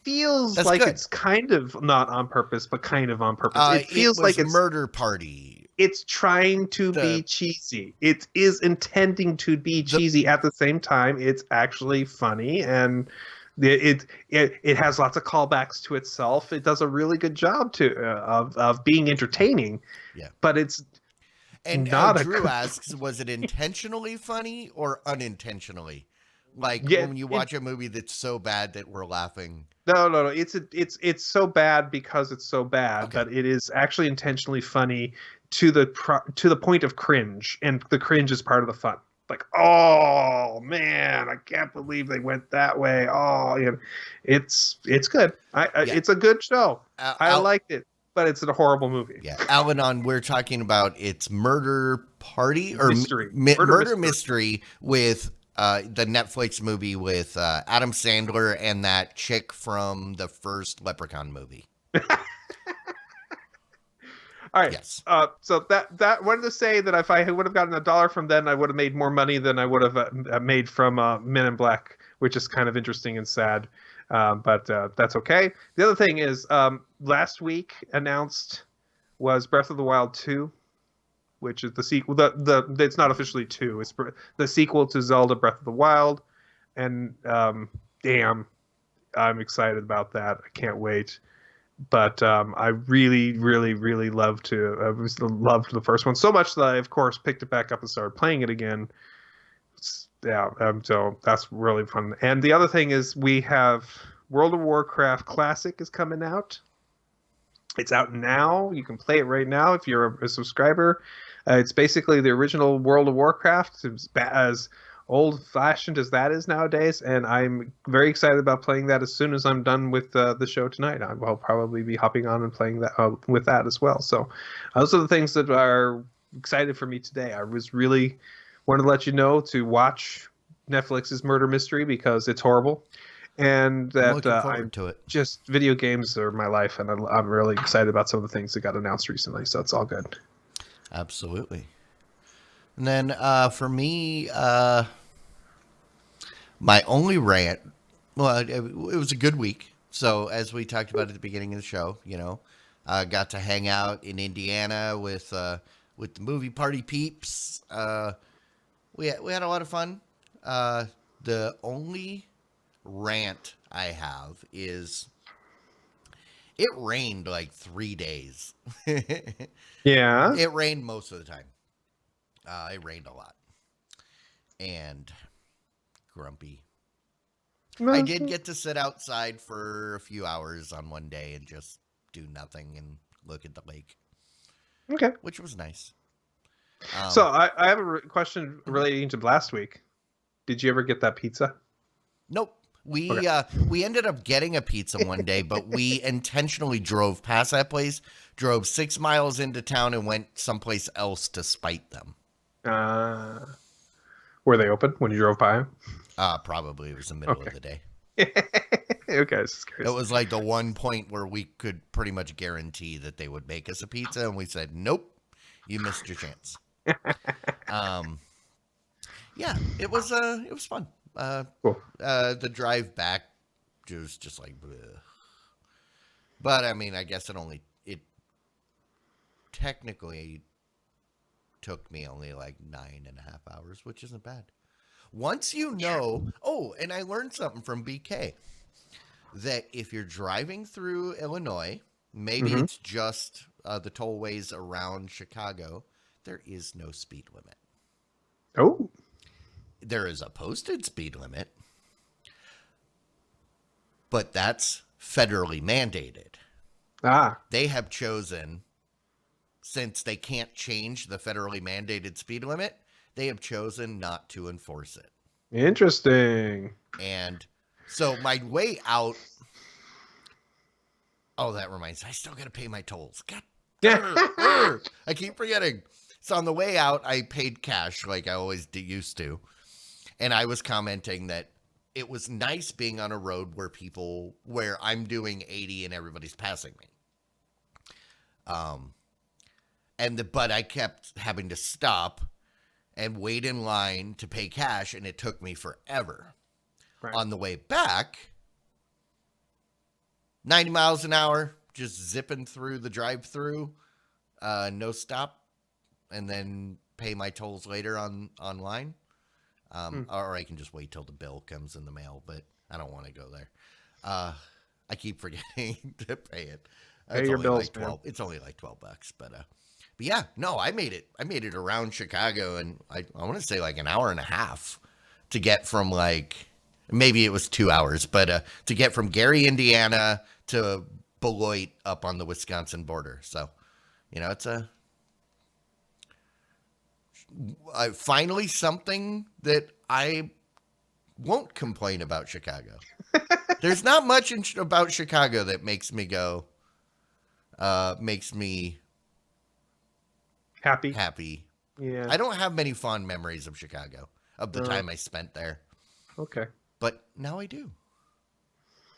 feels that's like good. It's kind of not on purpose, but kind of on purpose. It feels like it's Murder Party. It's trying to be cheesy. It is intending to be cheesy. At the same time, it's actually funny, and it has lots of callbacks to itself. It does a really good job of being entertaining. Yeah, but it's and not. Drew asks, was it intentionally funny or unintentionally? Like when you watch a movie that's so bad that we're laughing. No. It's so bad because it's so bad, but it is actually intentionally funny to the point of cringe, and the cringe is part of the fun. Like, oh man, I can't believe they went that way. Oh, it's good. It's a good show. I liked it, but it's a horrible movie. Yeah, Al-Anon, we're talking about it's Murder Party or Mystery. Murder Mystery with the Netflix movie with Adam Sandler and that chick from the first Leprechaun movie. All right. Yes. So that wanted to say that if I would have gotten $1 from them, I would have made more money than I would have made from Men in Black, which is kind of interesting and sad. But that's okay. The other thing is, last week announced was Breath of the Wild 2, which is the sequel. It's not officially 2. It's the sequel to Zelda Breath of the Wild, and damn, I'm excited about that. I can't wait. But I really, really, really loved the first one so much that I, of course, picked it back up and started playing it again. So that's really fun. And the other thing is we have World of Warcraft Classic is coming out. It's out now. You can play it right now if you're a subscriber. It's basically the original World of Warcraft, as old-fashioned as that is nowadays, and I'm very excited about playing that as soon as I'm done with the show tonight. I'll probably be hopping on and playing that with that as well. So those are the things that are excited for me today. I was really wanted to let you know to watch Netflix's Murder Mystery because it's horrible, and that I'm looking forward to it. Just video games are my life, and I'm really excited about some of the things that got announced recently. So it's all good. Absolutely. And then for me, my only rant, well, it was a good week. So as we talked about at the beginning of the show, got to hang out in Indiana with the movie party peeps. We had a lot of fun. The only rant I have is it rained like 3 days. Yeah. It rained most of the time. It rained a lot. And grumpy. I did get to sit outside for a few hours on one day and just do nothing and look at the lake. Okay. Which was nice. So I have a question relating to last week. Did you ever get that pizza? Nope. We ended up getting a pizza one day, but we intentionally drove past that place, drove 6 miles into town, and went someplace else to spite them. Were they open when you drove by them? Probably. It was the middle of the day. Okay. It was like the one point where we could pretty much guarantee that they would make us a pizza, and we said, nope, you missed your chance. Yeah, it was fun. Cool. The drive back was just like, bleh. But I mean, I guess it technically took me only like 9.5 hours, which isn't bad. Once you know, and I learned something from BK that if you're driving through Illinois, maybe it's just the tollways around Chicago, there is no speed limit. Oh. There is a posted speed limit, but that's federally mandated. They have chosen, since they can't change the federally mandated speed limit, they have chosen not to enforce it. Interesting. And so my way out, that reminds me, I still got to pay my tolls. God, I keep forgetting. So on the way out, I paid cash like I always used to. And I was commenting that it was nice being on a road where I'm doing 80 and everybody's passing me. but I kept having to stop and wait in line to pay cash, and it took me forever. Right. On the way back, 90 miles an hour, just zipping through the drive-through, no stop, and then pay my tolls later online. Or I can just wait till the bill comes in the mail, but I don't want to go there. I keep forgetting to pay it. Pay your bills, man. It's only like $12, but yeah, no, I made it around Chicago, and I want to say like an hour and a half to get from like, maybe it was 2 hours, but to get from Gary, Indiana to Beloit up on the Wisconsin border. So, it's finally something that I won't complain about Chicago. There's not much about Chicago that makes me go, makes me happy. Yeah. I don't have many fond memories of Chicago, of the time I spent there. Okay. But now I do.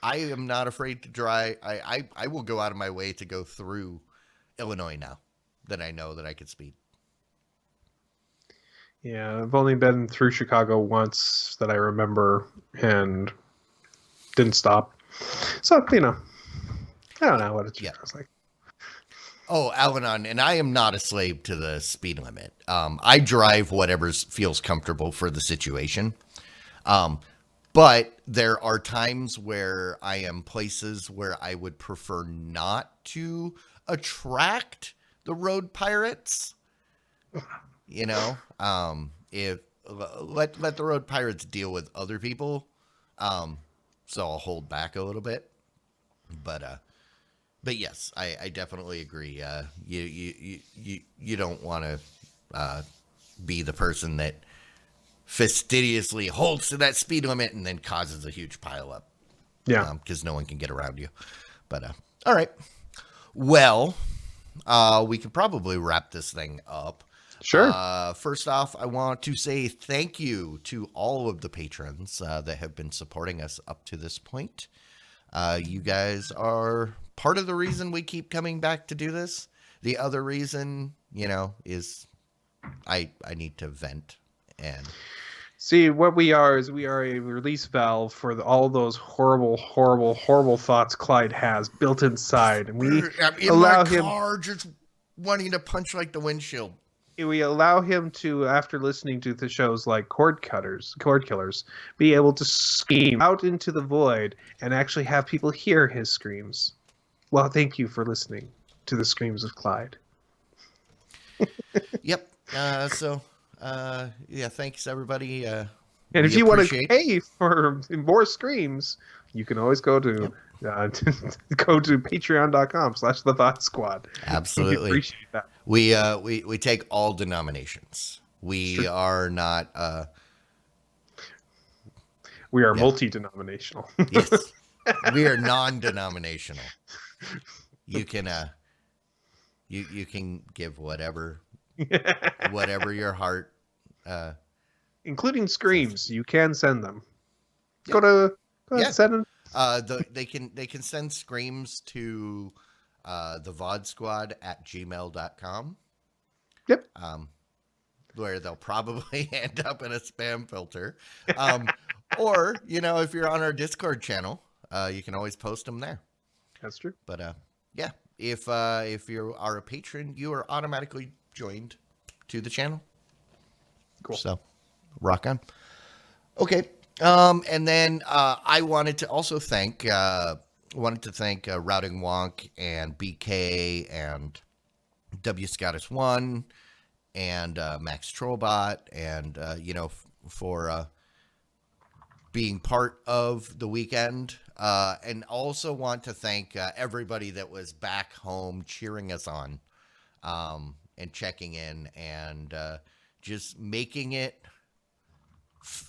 I am not afraid to drive. I will go out of my way to go through Illinois now that I know that I could speed. Yeah, I've only been through Chicago once that I remember and didn't stop. So, I don't know what it's like. Oh, Al-Anon, and I am not a slave to the speed limit. I drive whatever feels comfortable for the situation. But there are times where I am places where I would prefer not to attract the road pirates. If let the road pirates deal with other people. So I'll hold back a little bit. But yes, I definitely agree. You don't want to be the person that fastidiously holds to that speed limit and then causes a huge pileup. Yeah, because no one can get around you. But all right, well, we could probably wrap this thing up. Sure. First off, I want to say thank you to all of the patrons that have been supporting us up to this point. You guys are part of the reason we keep coming back to do this. The other reason, is I need to vent and see what we are is we are a release valve for all those horrible, horrible, horrible thoughts Clyde has built inside, and we allow him just wanting to punch like the windshield. We allow him to, after listening to the shows like Cord Killers, be able to scream out into the void and actually have people hear his screams. Well, thank you for listening to the screams of Clyde. Yep. Thanks everybody. And if you want to pay for more screams, you can always go to go to patreon.com/the-thought-squad. Absolutely. We appreciate that. We take all denominations. We are not we are multi-denominational. Yes. We are non-denominational. You can you can give whatever your heart including screams. You can send them. Go ahead, send them. They can send screams to the VOD Squad at gmail.com. Yep. Where they'll probably end up in a spam filter. Or, if you're on our Discord channel, you can always post them there. That's true. But if you are a patron, you are automatically joined to the channel. Cool. So, rock on. Okay. And then I wanted to also thank Routing Wonk and BK and W Scottish One and Max Trollbot and for being part of the weekend, and also want to thank everybody that was back home cheering us on and checking in and just making it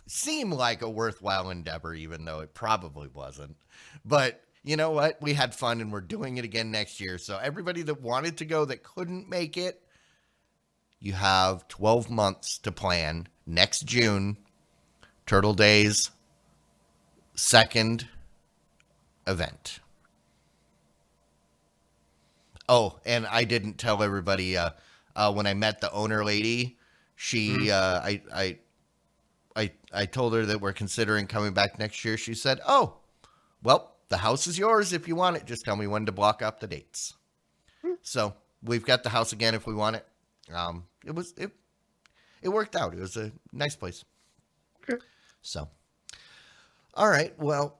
seem like a worthwhile endeavor, even though it probably wasn't. But you know what? We had fun and we're doing it again next year. So everybody that wanted to go that couldn't make it, you have 12 months to plan. Next June, Turtle Days, second event. Oh, and I didn't tell everybody, when I met the owner lady, she I told her that we're considering coming back next year. She said, "Oh, well, the house is yours if you want it. Just tell me when to block up the dates." So we've got the house again if we want it. It worked out. It was a nice place. Okay. So, all right. Well,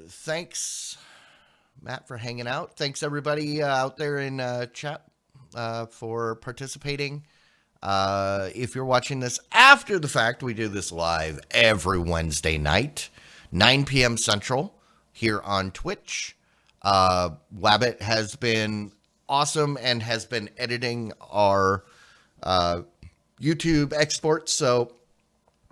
thanks, Matt, for hanging out. Thanks everybody out there in chat for participating. If you're watching this after the fact, we do this live every Wednesday night, 9 p.m. Central, here on Twitch. Wabbit has been awesome and has been editing our YouTube exports, so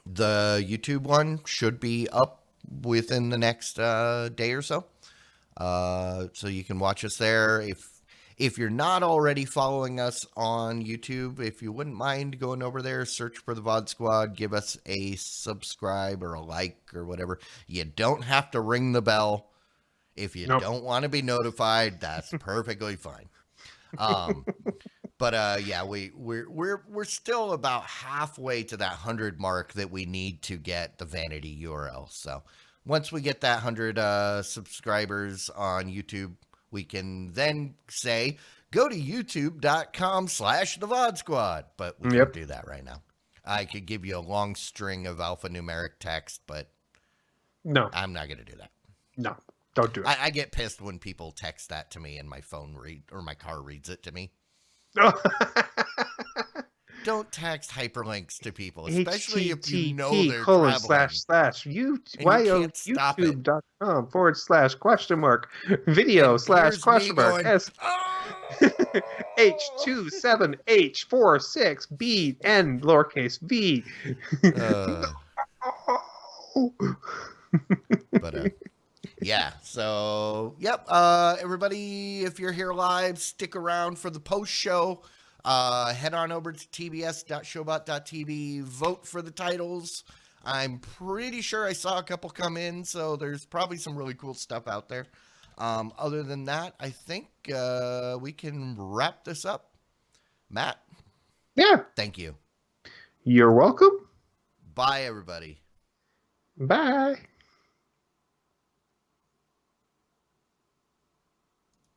the YouTube one should be up within the next day or so. So you can watch us there. If you're not already following us on YouTube, if you wouldn't mind going over there, search for the VOD Squad, give us a subscribe or a like or whatever. You don't have to ring the bell. If you don't want to be notified, that's perfectly fine. But yeah, we're still about halfway to that 100 mark that we need to get the vanity URL. So once we get that 100 subscribers on YouTube, we can then say, go to youtube.com/the VOD Squad. But we can't do that right now. I could give you a long string of alphanumeric text, but no, I'm not going to do that. No, don't do it. I get pissed when people text that to me and my phone my car reads it to me. Don't text hyperlinks to people, especially if you know they're traveling. YouTube.com/video/?? H27H46B lowercase v. But yeah, so yep, everybody, if you're here live, stick around for the post show. Head on over to tbs.showbot.tv, vote for the titles. I'm pretty sure I saw a couple come in, so there's probably some really cool stuff out there. Other than that, I think we can wrap this up. Matt? Yeah. Thank you. You're welcome. Bye, everybody. Bye.